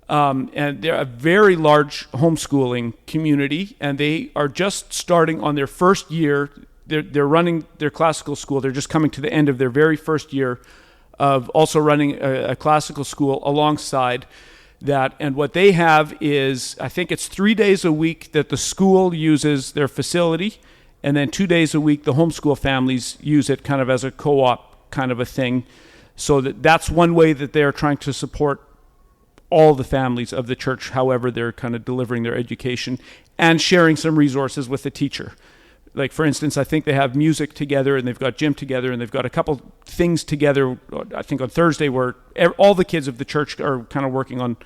And they're a very large homeschooling community, and they are just starting on their first year. They're running their classical school. They're just coming to the end of their very first year of also running a classical school alongside that. And what they have is, I think it's 3 days a week that the school uses their facility, and then 2 days a week the homeschool families use it kind of as a co-op kind of a thing. So that's one way that they're trying to support all the families of the church, however they're kind of delivering their education, and sharing some resources with the teacher. Like, for instance, I think they have music together, and they've got gym together, and they've got a couple things together, I think on Thursday, where all the kids of the church are kind of working on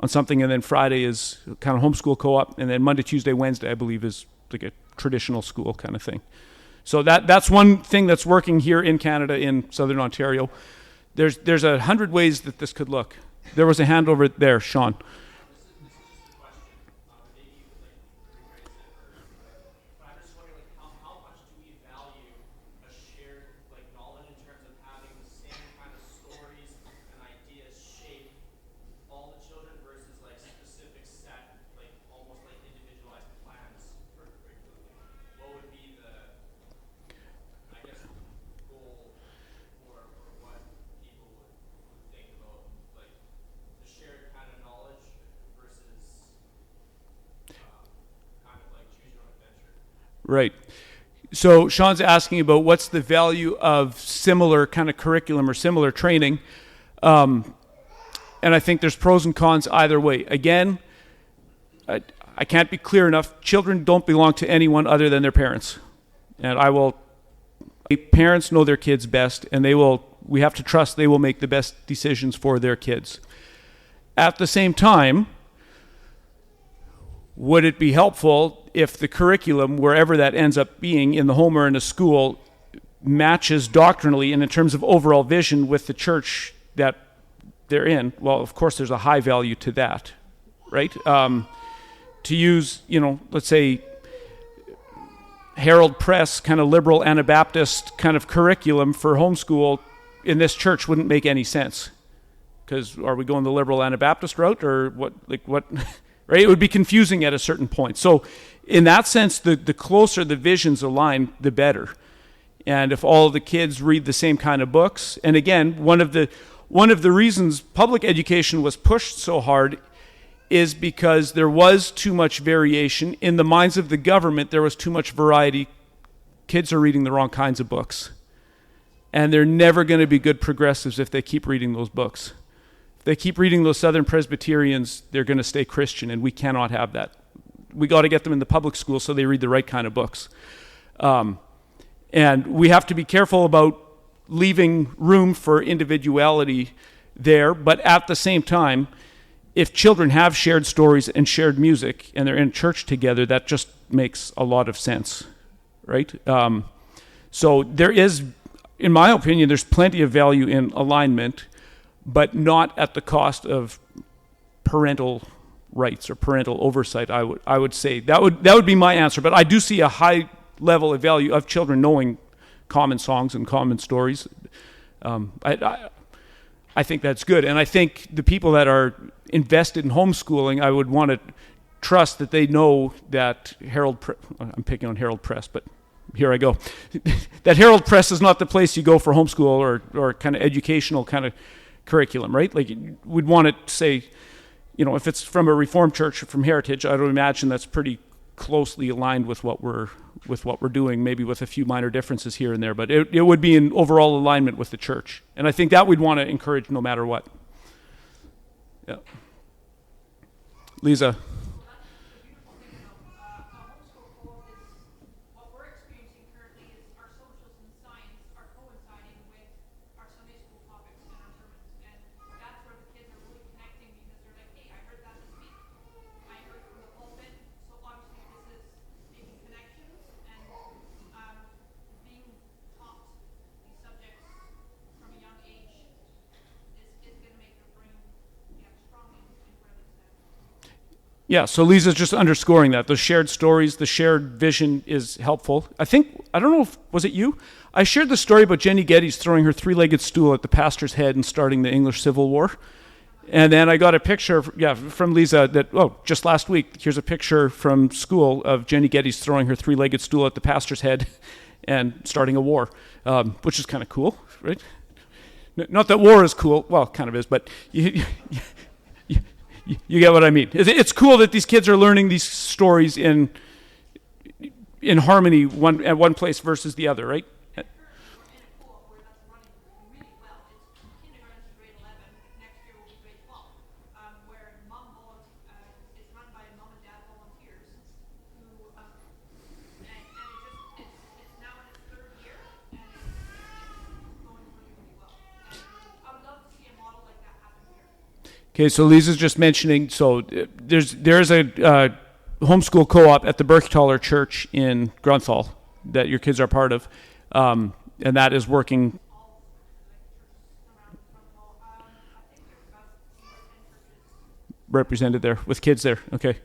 something, and then Friday is kind of homeschool co-op, and then Monday, Tuesday, Wednesday, I believe, is like a traditional school kind of thing. So that's one thing that's working here in Canada, in Southern Ontario. There's 100 ways that this could look. There was a hand over there, Sean. Right. So Sean's asking about what's the value of similar kind of curriculum or similar training. And I think there's pros and cons either way. Again, I can't be clear enough. Children don't belong to anyone other than their parents. And parents know their kids best, and we have to trust they will make the best decisions for their kids. At the same time, would it be helpful if the curriculum, wherever that ends up being, in the home or in a school, matches doctrinally and in terms of overall vision with the church that they're in? Well, of course, there's a high value to that, right? To use, let's say, Herald Press kind of liberal Anabaptist kind of curriculum for homeschool in this church wouldn't make any sense. Because are we going the liberal Anabaptist route, or what? Right? It would be confusing at a certain point. So in that sense, the closer the visions align, the better. And if all the kids read the same kind of books, and again, one of the reasons public education was pushed so hard is because there was too much variation. In the minds of the government, there was too much variety. Kids are reading the wrong kinds of books. And they're never going to be good progressives if they keep reading those books. They keep reading those Southern Presbyterians, they're going to stay Christian, and we cannot have that. We got to get them in the public school so they read the right kind of books. And we have to be careful about leaving room for individuality there, but at the same time, if children have shared stories and shared music and they're in church together, that just makes a lot of sense, right? So there is, in my opinion, there's plenty of value in alignment, but not at the cost of parental rights or parental oversight. I would say that would be my answer. But I do see a high level of value of children knowing common songs and common stories. I think that's good, and I think the people that are invested in homeschooling, I would want to trust that they know that I'm picking on Herald Press, but here I go. That Herald Press is not the place you go for homeschool or kind of educational kind of curriculum, right? Like, we'd want to say, if it's from a Reformed church or from Heritage, I would imagine that's pretty closely aligned with what we're doing, maybe with a few minor differences here and there, but it would be in overall alignment with the church. And I think that we'd want to encourage no matter what. Yeah. Lisa. Well, that's the beautiful thing about homeschool co-op is what we're experiencing currently Yeah, so Lisa's just underscoring that. The shared stories, the shared vision is helpful. I don't know if, was it you? I shared the story about Jenny Geddes throwing her three-legged stool at the pastor's head and starting the English Civil War. And then I got a picture, from Lisa just last week, here's a picture from school of Jenny Geddes throwing her three-legged stool at the pastor's head and starting a war, which is kind of cool, right? Not that war is cool, well, kind of is, but you get what I mean. It's cool that these kids are learning these stories in harmony at one place versus the other, right? We're in a pool where that's running really well. It's kindergarten to grade 11. Next year will be grade 12. Where it's run by mom and dad volunteers who, it's now in its third year and it's going really, really well. And I would love to see a model like that happen here. Okay, so Lisa's just mentioning, so there's a homeschool co-op at the Berchthaler Church in Grunthal that your kids are part of, and that is working. Represented there with kids there. Okay.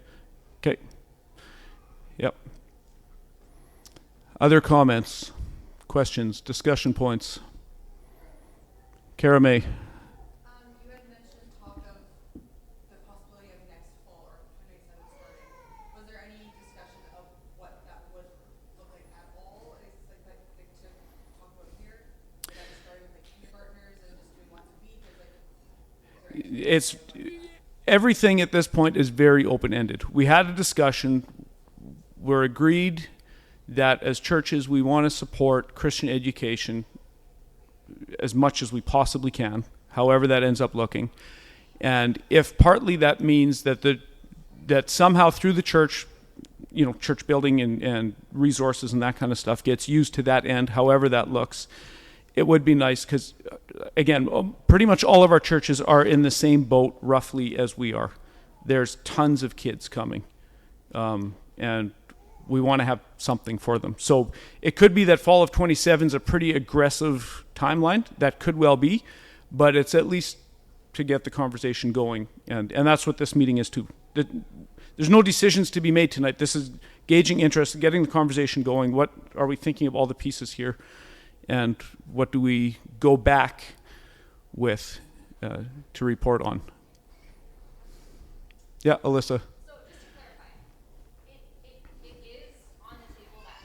Yep. Other comments, questions, discussion points? Cara May. You had mentioned talk of the possibility of next fall or 2027 starting. Was there any discussion of what that would look like at all? Is like that big to talk about here? Is that just starting with like kindergartners and just doing once a week? It's everything at this point is very open-ended. We had a discussion. We're agreed that as churches we want to support Christian education as much as we possibly can, however that ends up looking. And if partly that means that that somehow through the church, church building and resources and that kind of stuff gets used to that end, however that looks, it would be nice because, again, pretty much all of our churches are in the same boat roughly as we are. There's tons of kids coming, and we want to have something for them. So it could be that fall of 27 is a pretty aggressive timeline. That could well be, but it's at least to get the conversation going, and that's what this meeting is too. There's no decisions to be made tonight. This is gauging interest, getting the conversation going. What are we thinking of all the pieces here? And what do we go back with to report on? Yeah, Alyssa. So just to clarify, it is on the table that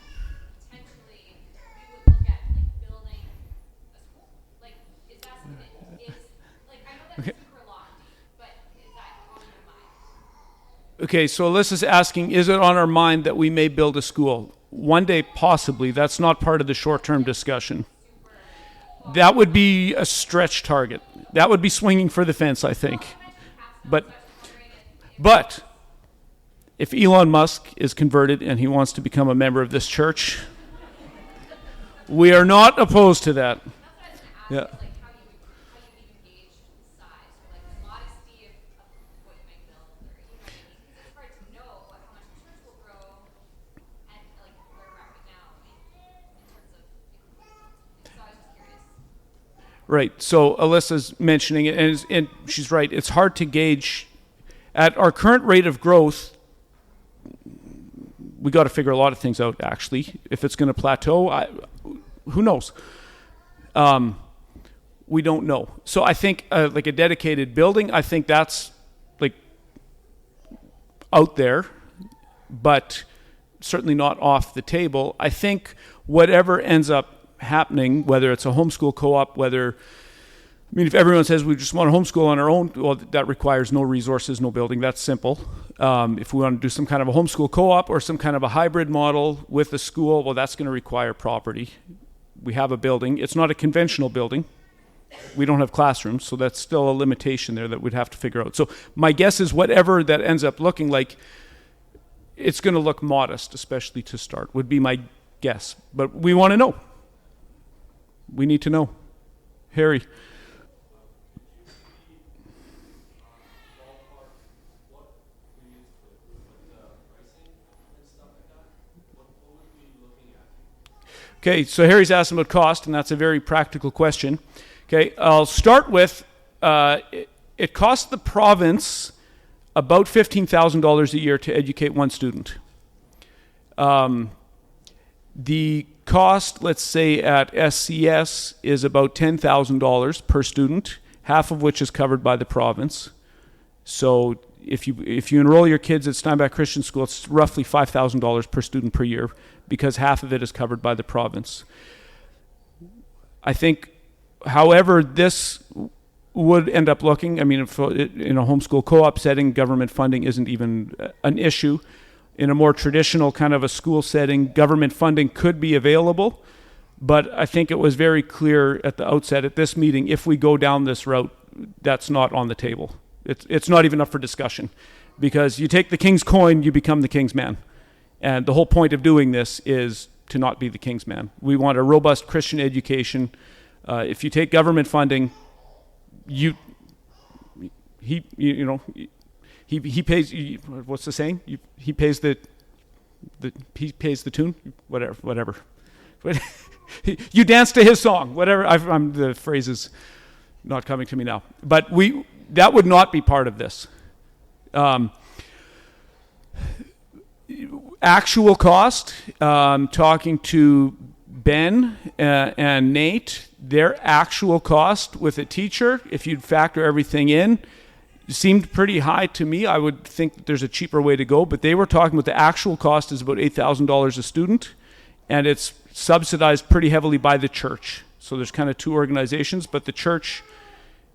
potentially we would look at like building a school. Like, is that something that is like, I know that's super lofty, but is that on your mind? Okay, so Alyssa's asking, is it on our mind that we may build a school? One day, possibly. That's not part of the short-term discussion. That would be a stretch target. That would be swinging for the fence, I think. But if Elon Musk is converted and he wants to become a member of this church, we are not opposed to that. Yeah. Like how you even gauge size, or like the modesty of what you might build, or because it's hard to know how much the church will grow and like where we're at right now in terms of so I was just curious. Right. So Alyssa's mentioning it, and she's right. It's hard to gauge. At our current rate of growth, we got to figure a lot of things out, actually. If it's going to plateau, who knows? We don't know. So I think like a dedicated building, I think that's like out there, but certainly not off the table. I think whatever ends up happening, whether it's a homeschool co-op, if everyone says we just want to homeschool on our own, well, that requires no resources, no building. That's simple. If we want to do some kind of a homeschool co-op or some kind of a hybrid model with a school, well, that's going to require property. We have a building. It's not a conventional building. We don't have classrooms, so that's still a limitation there that we'd have to figure out. So my guess is whatever that ends up looking like, it's going to look modest, especially to start, would be my guess. But we want to know. We need to know. Harry. Okay, so Harry's asking about cost, and that's a very practical question. Okay, I'll start with, it cost the province about $15,000 a year to educate one student. The cost, let's say at SCS, is about $10,000 per student, half of which is covered by the province. So if you enroll your kids at Steinbach Christian School, it's roughly $5,000 per student per year, because half of it is covered by the province. I think, however, this would end up looking, I mean, if in a homeschool co-op setting, government funding isn't even an issue. In a more traditional kind of a school setting, government funding could be available, but I think it was very clear at the outset at this meeting, if we go down this route, that's not on the table. It's not even up for discussion, because you take the king's coin, you become the king's man. And the whole point of doing this is to not be the king's man. We want a robust Christian education. If you take government funding, he pays. What's the saying? He pays the tune. Whatever. You dance to his song. Whatever. The phrase is not coming to me now. But that would not be part of this. Actual cost. Talking to Ben and Nate, their actual cost with a teacher, if you'd factor everything in, seemed pretty high to me. I would think that there's a cheaper way to go, but they were talking about the actual cost is about $8,000 a student, and it's subsidized pretty heavily by the church. So there's kind of two organizations, but the church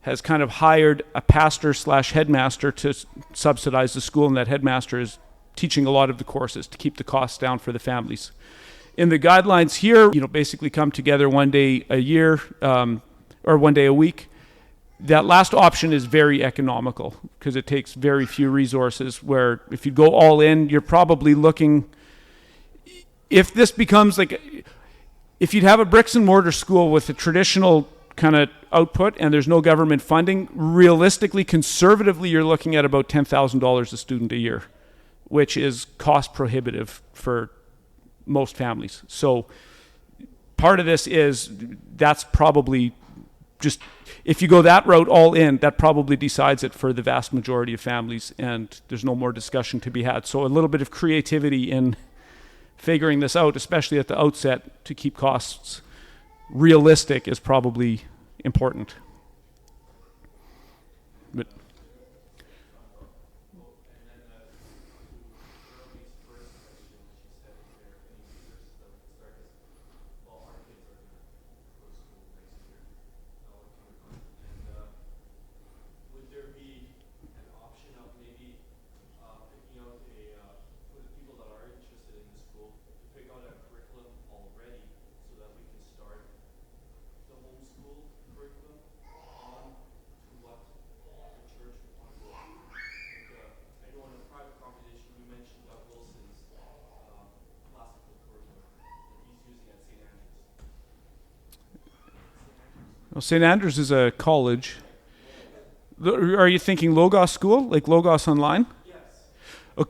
has kind of hired a pastor / headmaster to subsidize the school, and that headmaster is teaching a lot of the courses to keep the costs down for the families. In the guidelines here, basically come together one day a year, or one day a week. That last option is very economical because it takes very few resources, where if you go all in, you're probably looking, if this becomes if you'd have a bricks and mortar school with a traditional kind of output and there's no government funding, realistically, conservatively, you're looking at about $10,000 a student a year, which is cost prohibitive for most families. So part of this is that's probably just, if you go that route all in, that probably decides it for the vast majority of families, and there's no more discussion to be had. So a little bit of creativity in figuring this out, especially at the outset, to keep costs realistic is probably important. But well, St. Andrews is a college. Are you thinking Logos School, like Logos Online? Yes.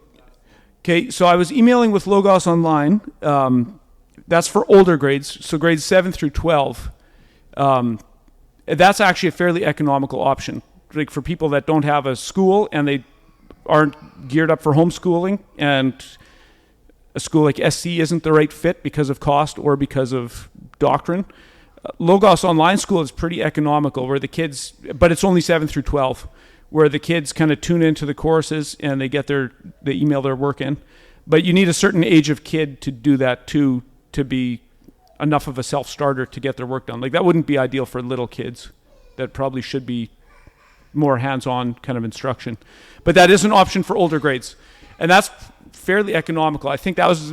Okay, so I was emailing with Logos Online. That's for older grades, so grades 7 through 12. That's actually a fairly economical option. Like for people that don't have a school and they aren't geared up for homeschooling, and a school like SC isn't the right fit because of cost or because of doctrine. Logos Online School is pretty economical, where the kids, but it's only 7 through 12, where the kids kind of tune into the courses and they email their work in. But you need a certain age of kid to do that too, to be enough of a self-starter to get their work done. Like that wouldn't be ideal for little kids. That probably should be more hands-on kind of instruction. But that is an option for older grades. And that's fairly economical. I think that was,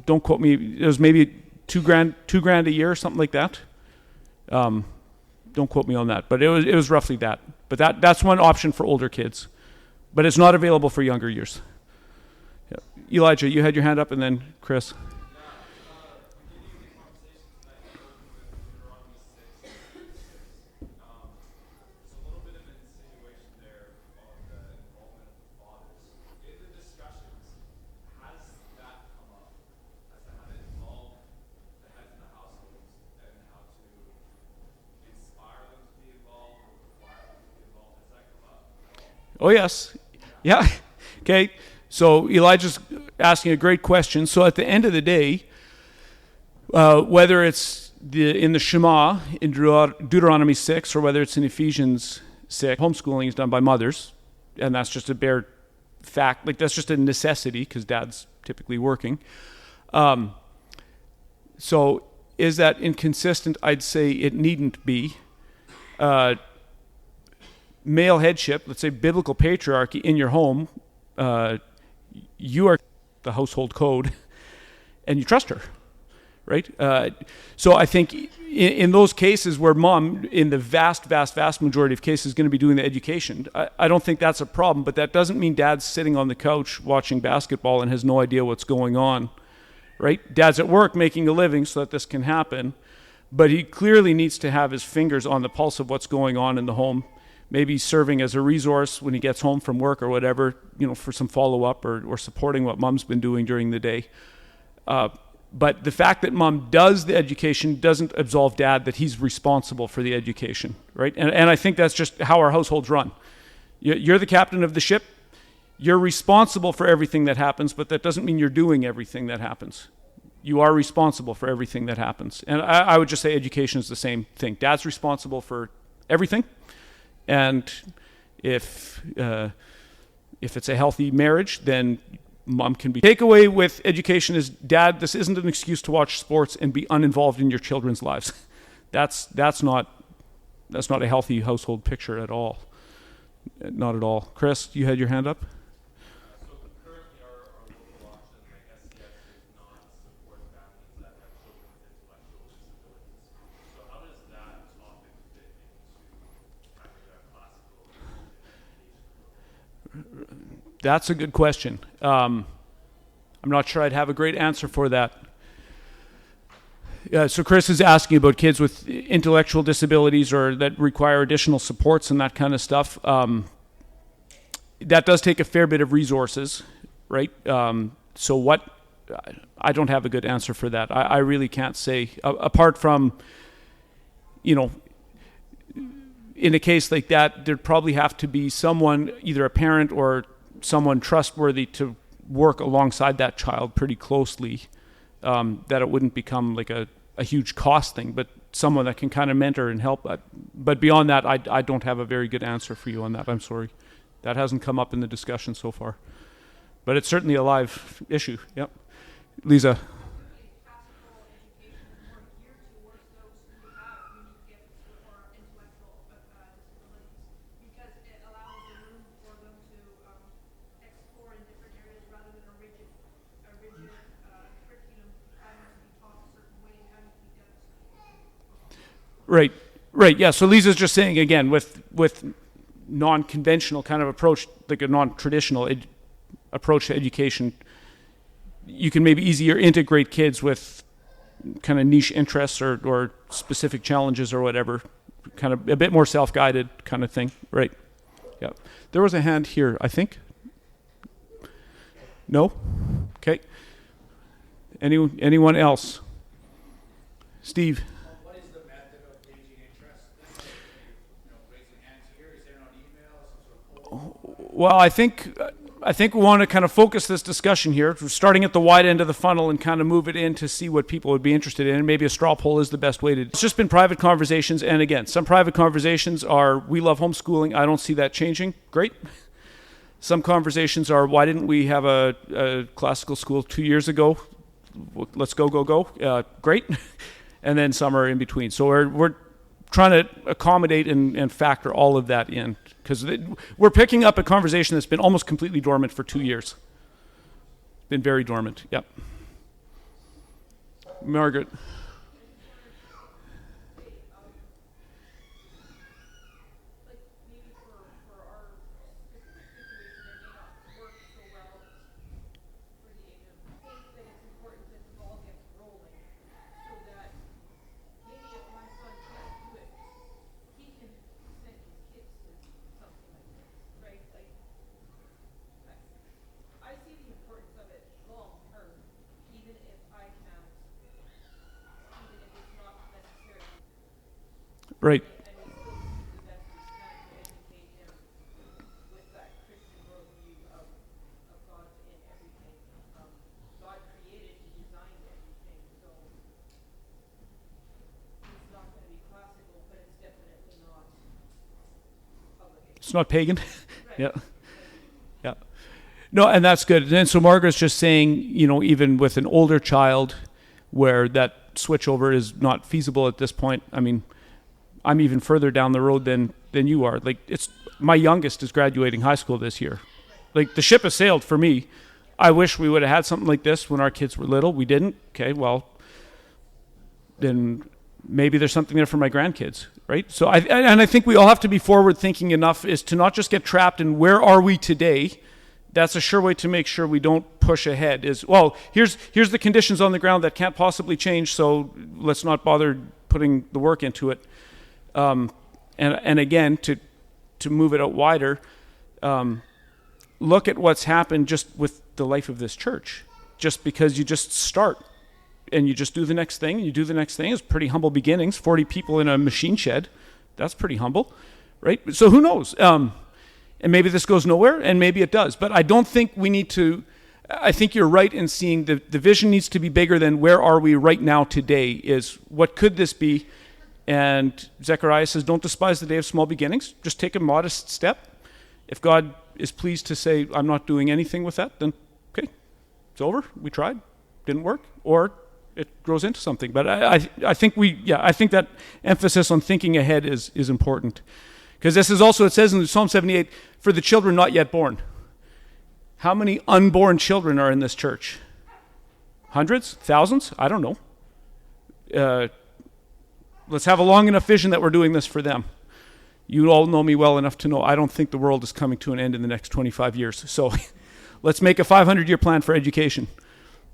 don't quote me, it was maybe $2,000 a year or something like that. Don't quote me on that, but it was roughly that. But that's one option for older kids, but it's not available for younger years. Yeah. Elijah, you had your hand up, and then Chris. Oh yes, Yeah. Okay. So Elijah's asking a great question. So at the end of the day, whether it's in the Shema in Deuteronomy 6 or whether it's in Ephesians 6, homeschooling is done by mothers, and that's just a bare fact. Like, that's just a necessity because dad's typically working. So is that inconsistent? I'd say it needn't be. Male headship, let's say biblical patriarchy in your home, you are the household code, and you trust her, right? So I think in those cases where mom, in the vast majority of cases, is going to be doing the education, I don't think that's a problem, but that doesn't mean dad's sitting on the couch watching basketball and has no idea what's going on, right? Dad's at work making a living so that this can happen, but he clearly needs to have his fingers on the pulse of what's going on in the home, maybe serving as a resource when he gets home from work or whatever, for some follow-up or supporting what mom's been doing during the day. But the fact that mom does the education doesn't absolve dad that he's responsible for the education, right? And I think that's just how our households run. You're the captain of the ship. You're responsible for everything that happens, but that doesn't mean you're doing everything that happens. You are responsible for everything that happens. And I would just say education is the same thing. Dad's responsible for everything. And if it's a healthy marriage, then mom can be. Takeaway with education is, dad, this isn't an excuse to watch sports and be uninvolved in your children's lives. That's not a healthy household picture at all. Not at all. Chris, you had your hand up? So currently our local option, like SCS, does not support families that have children with intellectual disabilities. So how does that topic fit into kind of that classical education? That's a good question. I'm not sure I'd have a great answer for that. So Chris is asking about kids with intellectual disabilities or that require additional supports and that kind of stuff. That does take a fair bit of resources, right? So what? I don't have a good answer for that. I really can't say. Apart from, in a case like that, there'd probably have to be someone, either a parent or someone trustworthy, to work alongside that child pretty closely. That it wouldn't become like a huge cost thing, but someone that can kind of mentor and help. But beyond that, I don't have a very good answer for you on that. I'm sorry. That hasn't come up in the discussion so far. But it's certainly a live issue. Yep. Lisa. Classical education is more geared towards those who have unique gifts or intellectual disabilities, because it allows the room for them to explore in different areas rather than a rigid curriculum having to be taught a certain way, having to be done a certain way. Right. Yeah. So Lisa's just saying again, with non-conventional kind of approach, like a non-traditional approach to education, you can maybe easier integrate kids with kind of niche interests or specific challenges or whatever, kind of a bit more self-guided kind of thing. Right. Yeah. There was a hand here, I think. No? Okay. Anyone else? Steve. What is the method of gauging interest? Raising hands here? Is there an email? Some sort of poll? Well, I think we want to kind of focus this discussion here. We're starting at the wide end of the funnel and kind of move it in to see what people would be interested in. And maybe a straw poll is the best way to. It's just been private conversations, and again, some private conversations are, we love homeschooling. I don't see that changing. Great. Some conversations are, why didn't we have a classical school 2 years ago? Let's go. Great. And then some are in between. So we're trying to accommodate and factor all of that in, because we're picking up a conversation that's been almost completely dormant for 2 years. Been very dormant. Yep. Margaret. Right. It's not pagan. Yeah. Yeah. No, and that's good. And so Margaret's just saying, even with an older child where that switchover is not feasible at this point. I mean, I'm even further down the road than you are. Like, it's my youngest is graduating high school this year. Like, the ship has sailed for me. I wish we would have had something like this when our kids were little. We didn't. Okay, well, then maybe there's something there for my grandkids, right? So I think we all have to be forward thinking enough is to not just get trapped in where are we today. That's a sure way to make sure we don't push ahead is, well, here's the conditions on the ground that can't possibly change, so let's not bother putting the work into it. And again, to move it out wider, look at what's happened just with the life of this church. Just because you just start and you just do the next thing, and you do the next thing. It's pretty humble beginnings. 40 people in a machine shed. That's pretty humble, right? So who knows? And maybe this goes nowhere, and maybe it does. But I don't think we need to, I think you're right in seeing the vision needs to be bigger than where are we right now today is what could this be? And Zechariah says, don't despise the day of small beginnings. Just take a modest step. If God is pleased to say, I'm not doing anything with that, then okay, it's over. We tried, didn't work, or it grows into something. But I think I think that emphasis on thinking ahead is important. Because this is also, it says in Psalm 78, for the children not yet born. How many unborn children are in this church? Hundreds? Thousands? I don't know. Let's have a long enough vision that we're doing this for them. You all know me well enough to know I don't think the world is coming to an end in the next 25 years. So let's make a 500-year plan for education.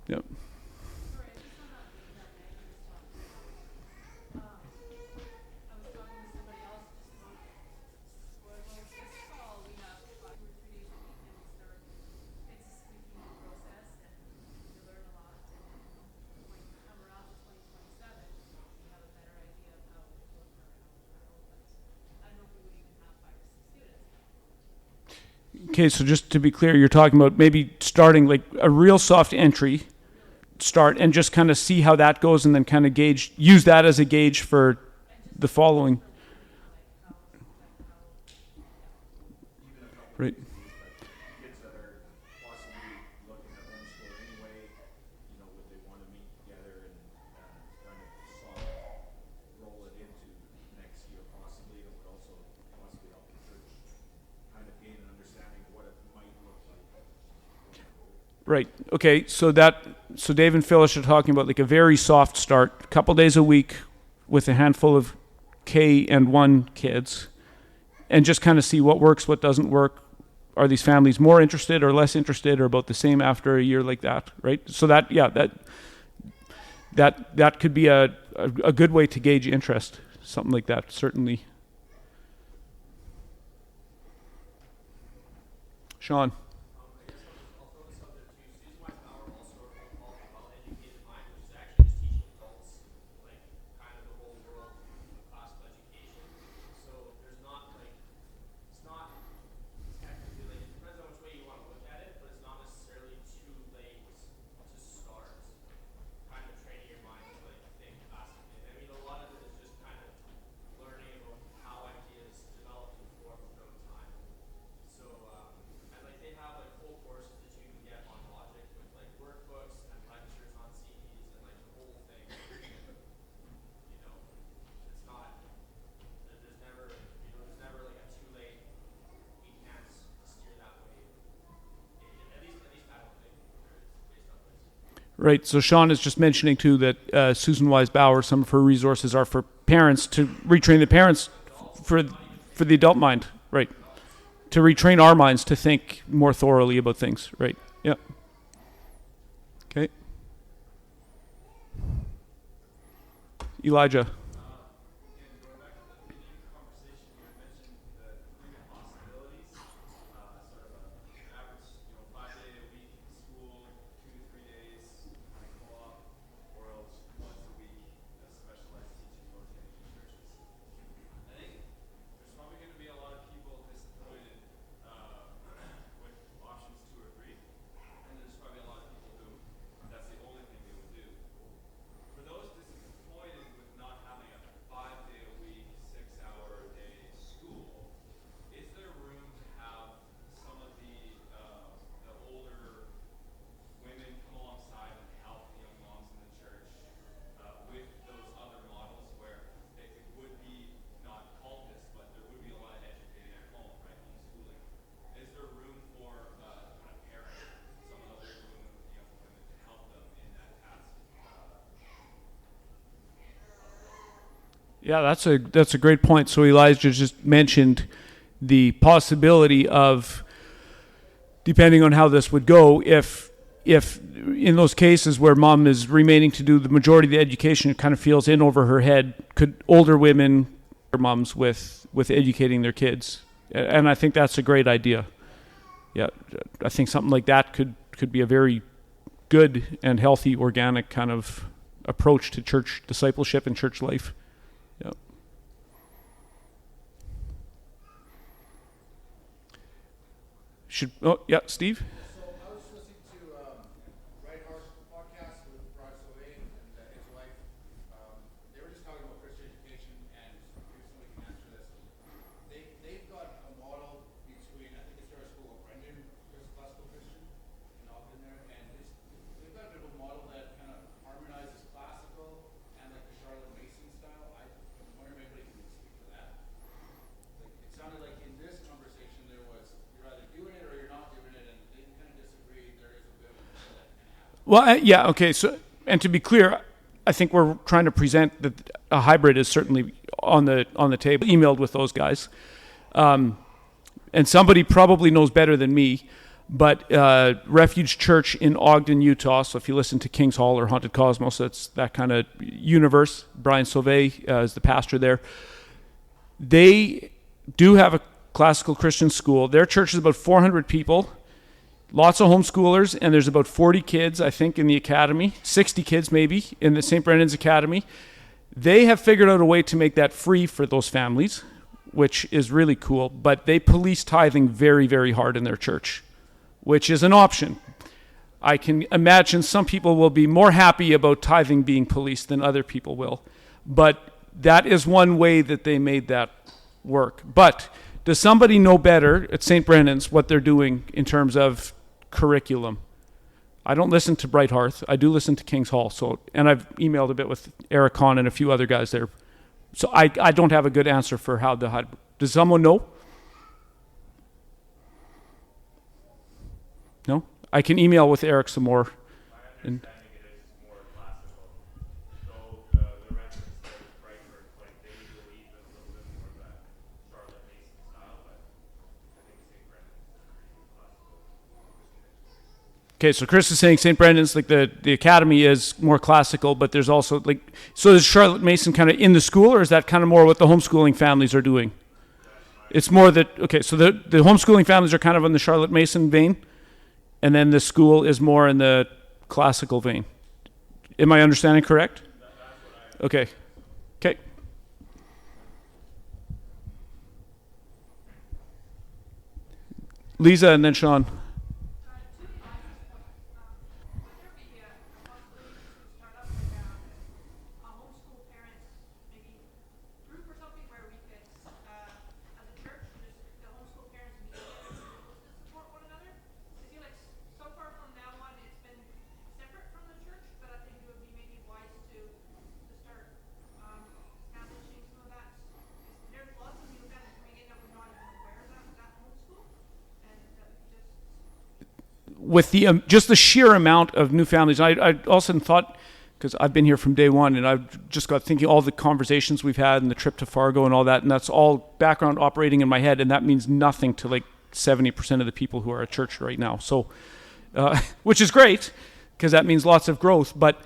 Yep. Okay, so just to be clear, you're talking about maybe starting like a real soft entry start and just kind of see how that goes and then kind of use that as a gauge for the following. Right. Kids that are possibly looking at homeschool anyway, would they want to meet together and kind of roll it into next year possibly? It would also possibly help the church kind of gain an understanding of what it might look like. Right. Okay. So Dave and Phyllis are talking about like a very soft start, a couple days a week with a handful of K and 1 kids, and just kind of see what works, what doesn't work. Are these families more interested or less interested or about the same after a year like that? Right. So that could be a good way to gauge interest. Something like that, certainly. Sean. Right. So Sean is just mentioning too that Susan Wise Bauer, some of her resources are for parents to retrain the parents for the adult mind. Right. To retrain our minds to think more thoroughly about things. Right. Yeah. Okay. Elijah. For those disappointed with not having Yeah, that's a great point. So Elijah just mentioned the possibility of, depending on how this would go, if in those cases where mom is remaining to do the majority of the education, it kind of feels in over her head, could older women or moms with educating their kids? And I think that's a great idea. Yeah, I think something like that could be a very good and healthy, organic kind of approach to church discipleship and church life. Yeah. Steve? So I was listening to Right Heart podcast with Brian Soleil and his wife. They were just talking about Christian education, and maybe somebody can answer this. They've got a model between, I think it's their school of Brendan, there's classical Christian in Ogden there, and they've got a bit of a model that kind of harmonizes classical and like the Charlotte Mason style. I wonder if anybody can speak to that. Like, it sounded like in this conversation there was you're either doing it or you're not doing it, and they kind of disagree. There is a bit of that kind of happen. Well, yeah, okay. So, and to be clear, I think we're trying to present that a hybrid is certainly on the table. Emailed with those guys, and somebody probably knows better than me. But Refuge Church in Ogden, Utah. So if you listen to King's Hall or Haunted Cosmos, that's that kind of universe. Brian Sauvé is the pastor there. They do have a classical Christian school. Their church is about 400 people. Lots of homeschoolers, and there's about 40 kids, I think, in the academy, 60 kids maybe, in the St. Brendan's Academy. They have figured out a way to make that free for those families, which is really cool, but they police tithing very, very hard in their church, which is an option. I can imagine some people will be more happy about tithing being policed than other people will, but that is one way that they made that work. But does somebody know better at St. Brendan's what they're doing in terms of curriculum? I don't listen to Bright Hearth. I do listen to King's Hall. And I've emailed a bit with Eric Kahn and a few other guys there. So I don't have a good answer for how does someone know? No? I can email with Eric some more. My understanding it is more classical. So the reference to Brightford, like they believe in a little bit more of that Charlotte Mason style, but I think St. Brendan's is pretty classical Christian education. Okay, so Chris is saying St. Brendan's, like the academy is more classical, but there's also so is Charlotte Mason kind of in the school, or is that kind of more what the homeschooling families are doing? It's more that, okay, so the homeschooling families are kind of in the Charlotte Mason vein, and then the school is more in the classical vein. Am I understanding correct? Okay. Okay. Lisa and then Sean. With the just the sheer amount of new families, I also thought, because I've been here from day one, and I've just got thinking all the conversations we've had and the trip to Fargo and all that, and that's all background operating in my head, and that means nothing to like 70% of the people who are at church right now. So, which is great, because that means lots of growth. But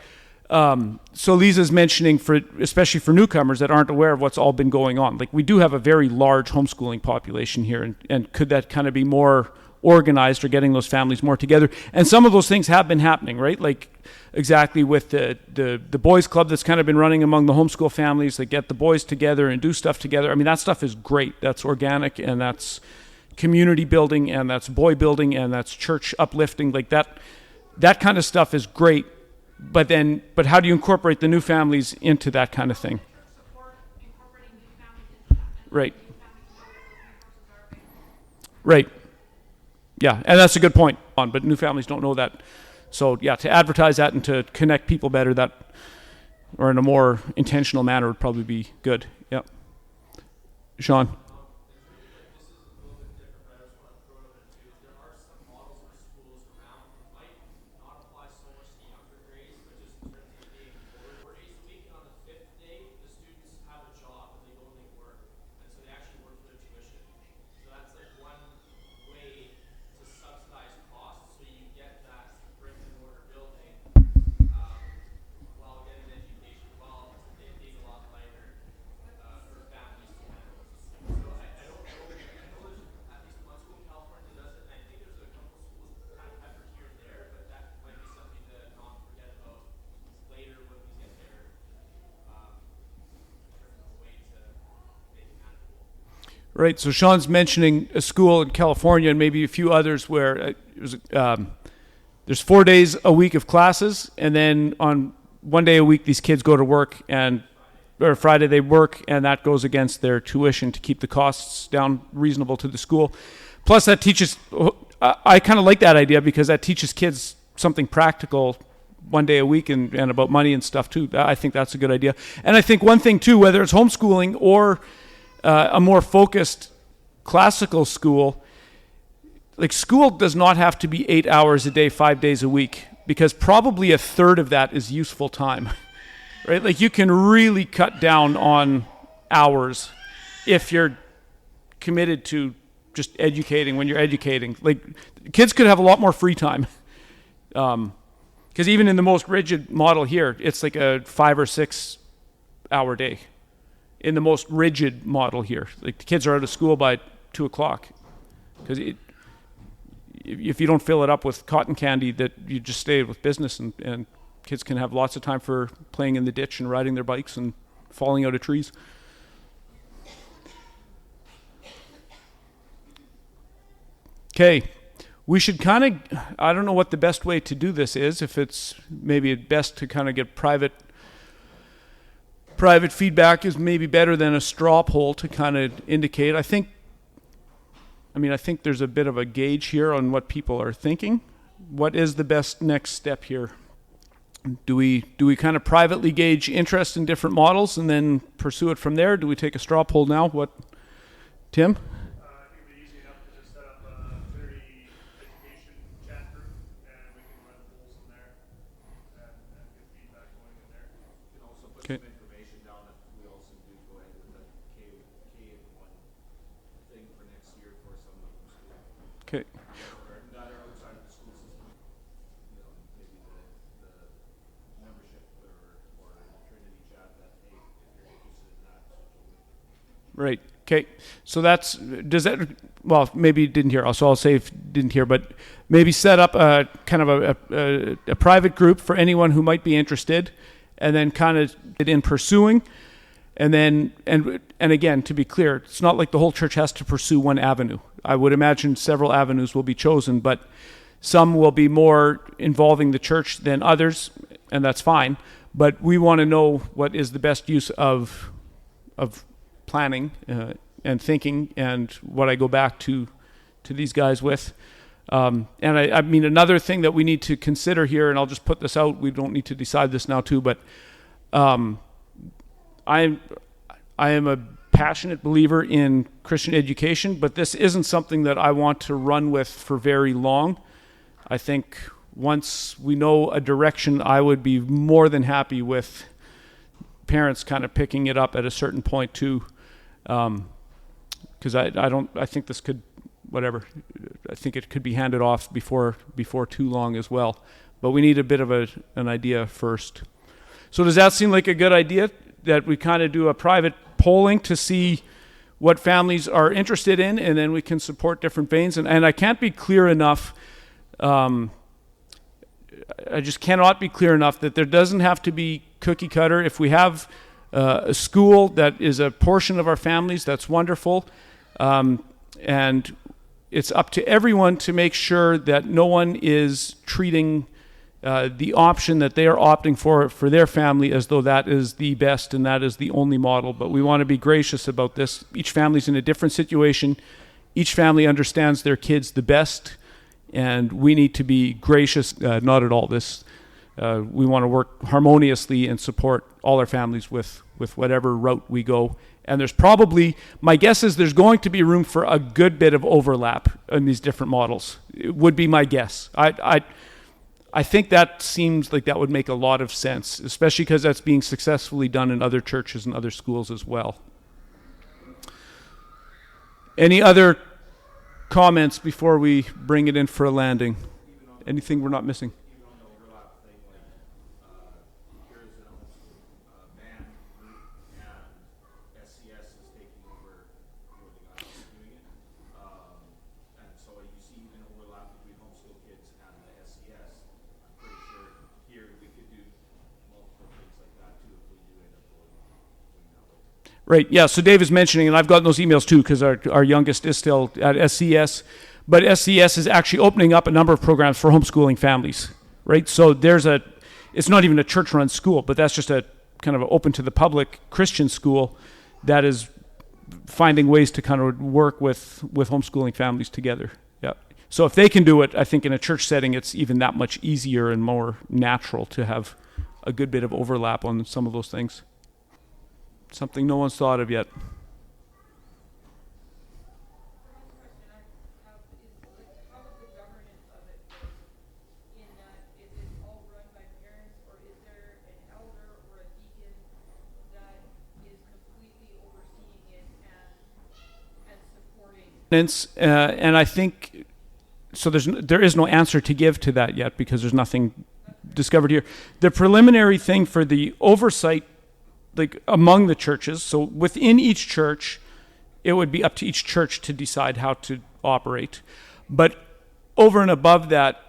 so Lisa's mentioning, especially for newcomers that aren't aware of what's all been going on. Like, we do have a very large homeschooling population here, and could that kind of be more organized or getting those families more together? And some of those things have been happening, right? Like exactly with the boys club that's kind of been running among the homeschool families that get the boys together and do stuff together. I mean, that stuff is great. That's organic, and that's community building, and that's boy building, and that's church uplifting. Like that kind of stuff is great. But how do you incorporate the new families into that kind of thing? Right. Right. Yeah, and that's a good point. But new families don't know that. So yeah, to advertise that and to connect people better, that, or in a more intentional manner, would probably be good. Yeah. Sean. Days a week, and on the fifth day, the students have a job Right. So Sean's mentioning a school in California and maybe a few others where there's 4 days a week of classes, and then on 1 day a week these kids go to work, or Friday they work, and that goes against their tuition to keep the costs down reasonable to the school. Plus that teaches, I kind of like that idea because that teaches kids something practical 1 day a week and about money and stuff too. I think that's a good idea. And I think one thing too, whether it's homeschooling or a more focused classical school, like school does not have to be 8 hours a day, 5 days a week, because probably a third of that is useful time, right? Like you can really cut down on hours if you're committed to just educating when you're educating. Like kids could have a lot more free time. Because even in the most rigid model here, it's like a 5 or 6 hour day. In the most rigid model here, like the kids are out of school by 2 o'clock. Because if you don't fill it up with cotton candy, that you just stay with business, and kids can have lots of time for playing in the ditch and riding their bikes and falling out of trees. Okay, we should kind of, I don't know what the best way to do this is, if it's maybe best to kind of get private feedback is maybe better than a straw poll to kind of indicate. I think there's a bit of a gauge here on what people are thinking. What is the best next step here? Do we kind of privately gauge interest in different models and then pursue it from there? Do we take a straw poll now? What, Tim? I think it'd be easy enough to just set up a Trinity education chat group, and we can run polls in there and get feedback going in there. You can also put Okay. some information down if we also do go ahead with the K1 thing for next year for some of the schools. Okay. Or that are outside of the school system. You know, maybe the membership or the Trinity chat that, hey, if you're interested in that, switch over. Right. Okay. So well, maybe you didn't hear. So I'll say if you didn't hear, but maybe set up a kind of a private group for anyone who might be interested, and then kind of get in pursuing. And then, and again, to be clear, it's not like the whole church has to pursue one avenue. I would imagine several avenues will be chosen, but some will be more involving the church than others, and that's fine. But we want to know what is the best use of planning and thinking, and what I go back to these guys with. And I mean, another thing that we need to consider here, and I'll just put this out, we don't need to decide this now too, but I am a passionate believer in Christian education, but this isn't something that I want to run with for very long. I think once we know a direction, I would be more than happy with parents kind of picking it up at a certain point too. Because I think this could, whatever, I think it could be handed off before too long as well. But we need a bit of an idea first. So does that seem like a good idea, that we kind of do a private polling to see what families are interested in, and then we can support different veins? And I can't be clear enough, I just cannot be clear enough that there doesn't have to be cookie cutter. If we have a school that is a portion of our families, that's wonderful. And it's up to everyone to make sure that no one is treating the option that they are opting for their family as though that is the best and that is the only model. But we want to be gracious about this. Each family's in a different situation. Each family understands their kids the best, and we need to be gracious, not at all. We want to work harmoniously and support all our families with whatever route we go. And there's probably, my guess is there's going to be room for a good bit of overlap in these different models. It would be my guess. I think that seems like that would make a lot of sense, especially because that's being successfully done in other churches and other schools as well. Any other comments before we bring it in for a landing? Anything we're not missing? Even on the overlap thing, like, here's an band group, and SCS is taking over the guys doing it. And so you see even overlap between homeschool kids and the SCS. I'm pretty sure here we could do multiple things like that too if we do end up going that way. Right, yeah, so Dave is mentioning, and I've gotten those emails too, because our youngest is still at SCS, but SCS is actually opening up a number of programs for homeschooling families, right? So it's not even a church-run school, but that's just a kind of open to the public Christian school that is finding ways to kind of work with homeschooling families together. Yeah. So if they can do it, I think in a church setting, it's even that much easier and more natural to have a good bit of overlap on some of those things. Something no one's thought of yet. Question I have is like how the governance of it works in that is it all run by parents or is there an elder or a deacon that is completely overseeing it and supporting? And I think so. There is no answer to give to that yet because there's nothing discovered here. The preliminary thing for the oversight, like among the churches, so within each church, it would be up to each church to decide how to operate. But over and above that,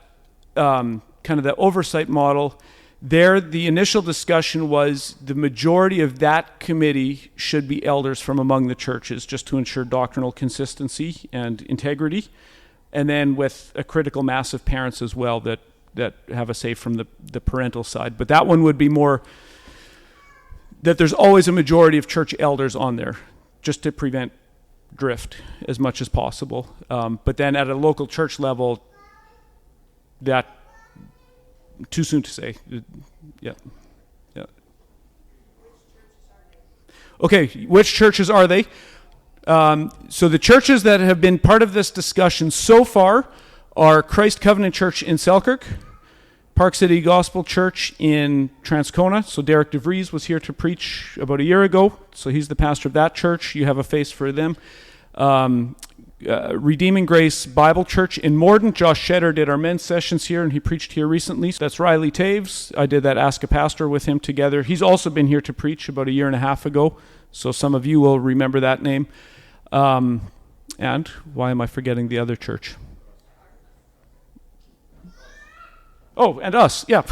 kind of the oversight model, the initial discussion was the majority of that committee should be elders from among the churches, just to ensure doctrinal consistency and integrity, and then with a critical mass of parents as well that have a say from the parental side. But that one would be more that there's always a majority of church elders on there, just to prevent drift as much as possible. But then at a local church level, that too soon to say. Yeah. Okay, which churches are they? So the churches that have been part of this discussion so far are Christ Covenant Church in Selkirk, Park City Gospel Church in Transcona. So Derek DeVries was here to preach about a year ago. So he's the pastor of that church. You have a face for them. Redeeming Grace Bible Church in Morden. Josh Shedder did our men's sessions here, and he preached here recently. That's Riley Taves. I did that Ask a Pastor with him together. He's also been here to preach about a year and a half ago, so some of you will remember that name. And why am I forgetting the other church? Oh, and us, yeah.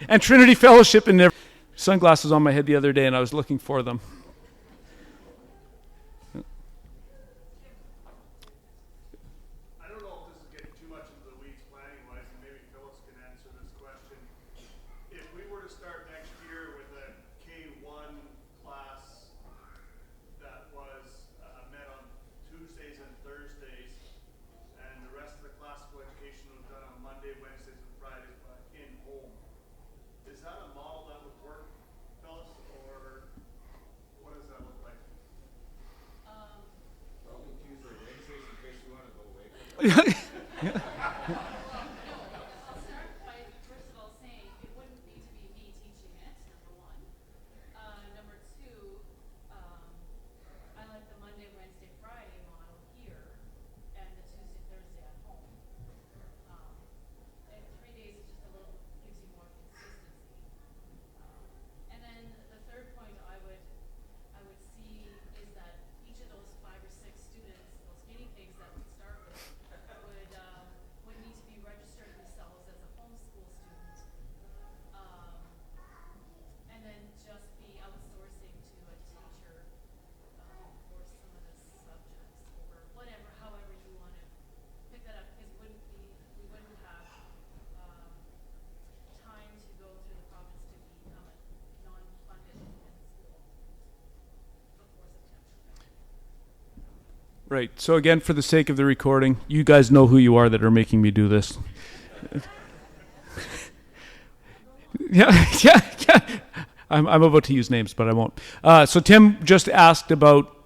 And Trinity Fellowship in there. Sunglasses on my head the other day, and I was looking for them. I don't know if this is getting too much into the weeds planning-wise, and maybe Phyllis can answer this question. If we were to start next year with a K-1 class that was met on Tuesdays and Thursdays, and the rest of the classical education was done on Monday, Wednesdays, and Fridays, but in home, is that a model that would work, Phyllis, or what does that look like? Probably Tuesday, Wednesdays in case you want to go away. I'll start by first of all saying it wouldn't need to be me teaching it, number one. Number two, I like the Monday, Wednesday, Friday model here, and the Tuesday, Thursday at home. And 3 days is just a little, gives you more consistency. And then the third point I would see is that each of those 5 or 6 students, those guinea pigs that we start with, would need to be registered themselves as a homeschool student, and then just be outsourcing to a teacher for some of the subjects or whatever, however you want to pick that up, because we wouldn't have time to go through the province to become a non-funded independent school before September. Right. So again, for the sake of the recording, you guys know who you are that are making me do this. Yeah. I'm about to use names, but I won't. So Tim just asked about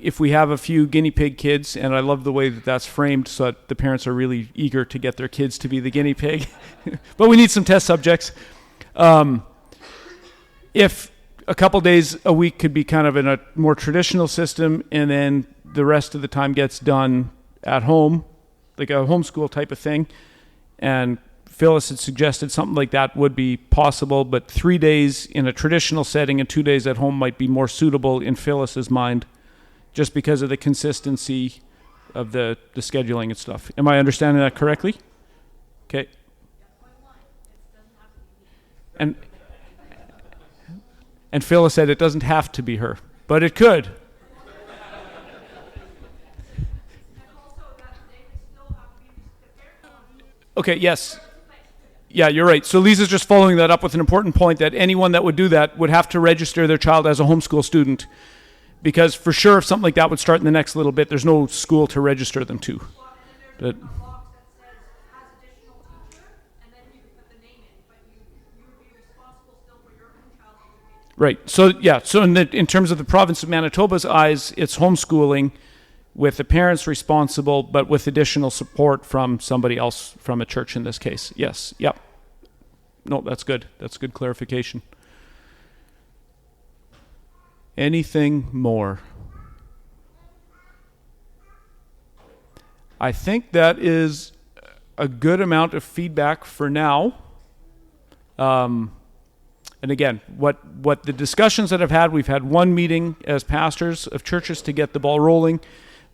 if we have a few guinea pig kids, and I love the way that that's framed, so that the parents are really eager to get their kids to be the guinea pig. But we need some test subjects. If a couple days a week could be kind of in a more traditional system, and then the rest of the time gets done at home, like a homeschool type of thing. And Phyllis had suggested something like that would be possible, but 3 days in a traditional setting and 2 days at home might be more suitable in Phyllis's mind, just because of the consistency of the scheduling and stuff. Am I understanding that correctly? Okay. And And Phyllis said it doesn't have to be her, but it could. And also that they would still have to be the parent. Okay, yes. Yeah, you're right. So Lisa's just following that up with an important point that anyone that would do that would have to register their child as a homeschool student, because for sure if something like that would start in the next little bit, there's no school to register them to. Well, and then there's But, a box that says has additional teacher, and then you can put the name in, but you would be responsible still for your own child's education. right. So yeah. So in terms of the province of Manitoba's eyes, it's homeschooling, with the parents responsible, but with additional support from somebody else, from a church in this case. Yes. Yep. No, that's good. That's good clarification. Anything more? I think that is a good amount of feedback for now. And again, what the discussions that I've had, we've had one meeting as pastors of churches to get the ball rolling.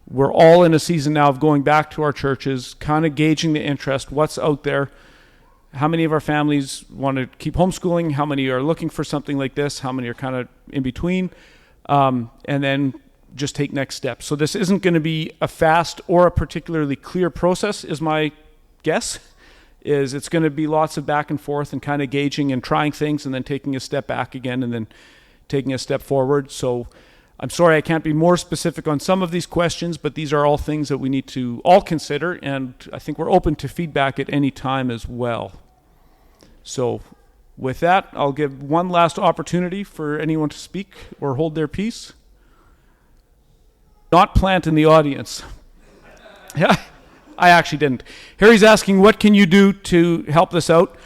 We're all in a season now of going back to our churches, kind of gauging the interest, what's out there, how many of our families want to keep homeschooling, how many are looking for something like this, how many are kind of in between, and then just take next steps. So this isn't going to be a fast or a particularly clear process, is my guess. It's going to be lots of back and forth and kind of gauging and trying things and then taking a step back again and then taking a step forward. So I'm sorry I can't be more specific on some of these questions, but these are all things that we need to all consider, and I think we're open to feedback at any time as well. So with that, I'll give one last opportunity for anyone to speak or hold their peace. Not plant in the audience. Yeah, I actually didn't. Harry's asking, what can you do to help this out?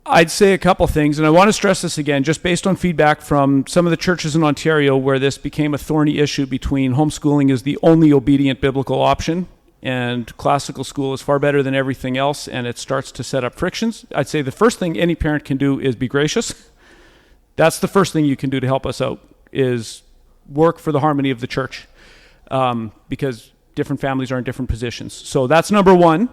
I'd say a couple things, and I want to stress this again, just based on feedback from some of the churches in Ontario where this became a thorny issue between homeschooling is the only obedient biblical option, and classical school is far better than everything else, and it starts to set up frictions. I'd say the first thing any parent can do is be gracious. That's the first thing you can do to help us out, is work for the harmony of the church, because different families are in different positions. So that's number one.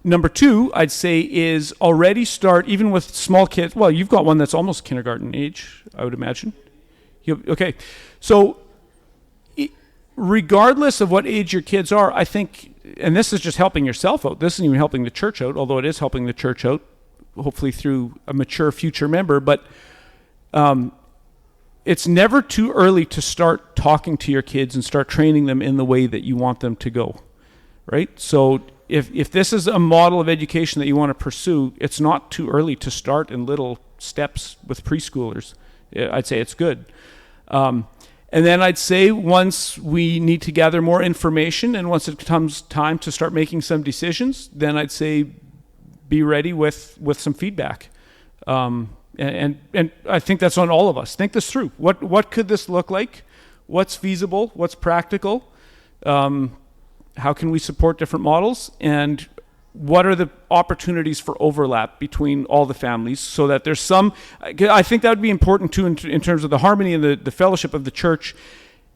Number two, I'd say, is already start, even with small kids. Well, you've got one that's almost kindergarten age, I would imagine. Okay. So regardless of what age your kids are, I think, and this is just helping yourself out. This isn't even helping the church out, although it is helping the church out, hopefully through a mature future member. But it's never too early to start talking to your kids and start training them in the way that you want them to go, right? So if this is a model of education that you want to pursue, it's not too early to start in little steps with preschoolers. I'd say it's good. And then I'd say once we need to gather more information and once it comes time to start making some decisions, then I'd say be ready with some feedback. And I think that's on all of us. Think this through. What could this look like? What's feasible? What's practical? How can we support different models? And what are the opportunities for overlap between all the families so that there's some, I think that would be important too in terms of the harmony and the fellowship of the church,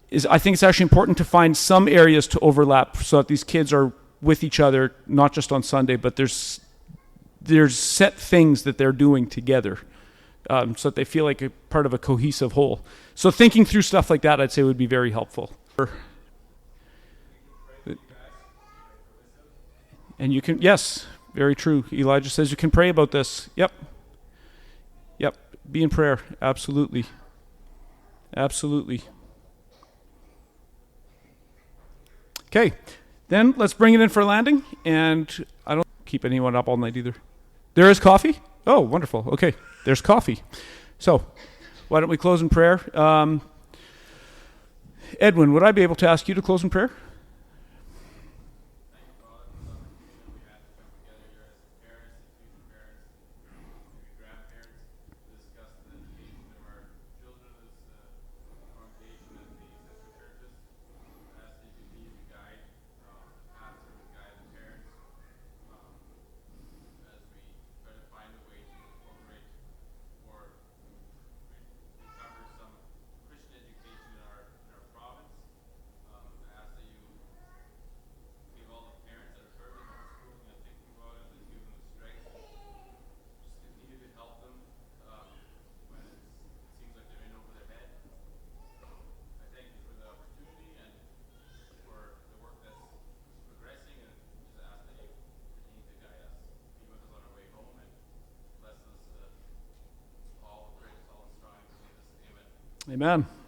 is I think it's actually important to find some areas to overlap so that these kids are with each other, not just on Sunday, but there's set things that they're doing together, so that they feel like a part of a cohesive whole. So thinking through stuff like that, I'd say would be very helpful. And you can, yes, very true. Elijah says you can pray about this. Yep. Be in prayer. Absolutely. Okay, then let's bring it in for a landing. And I don't keep anyone up all night either. There is coffee? Oh, wonderful. Okay, there's coffee. So why don't we close in prayer? Edwin, would I be able to ask you to close in prayer? Amen.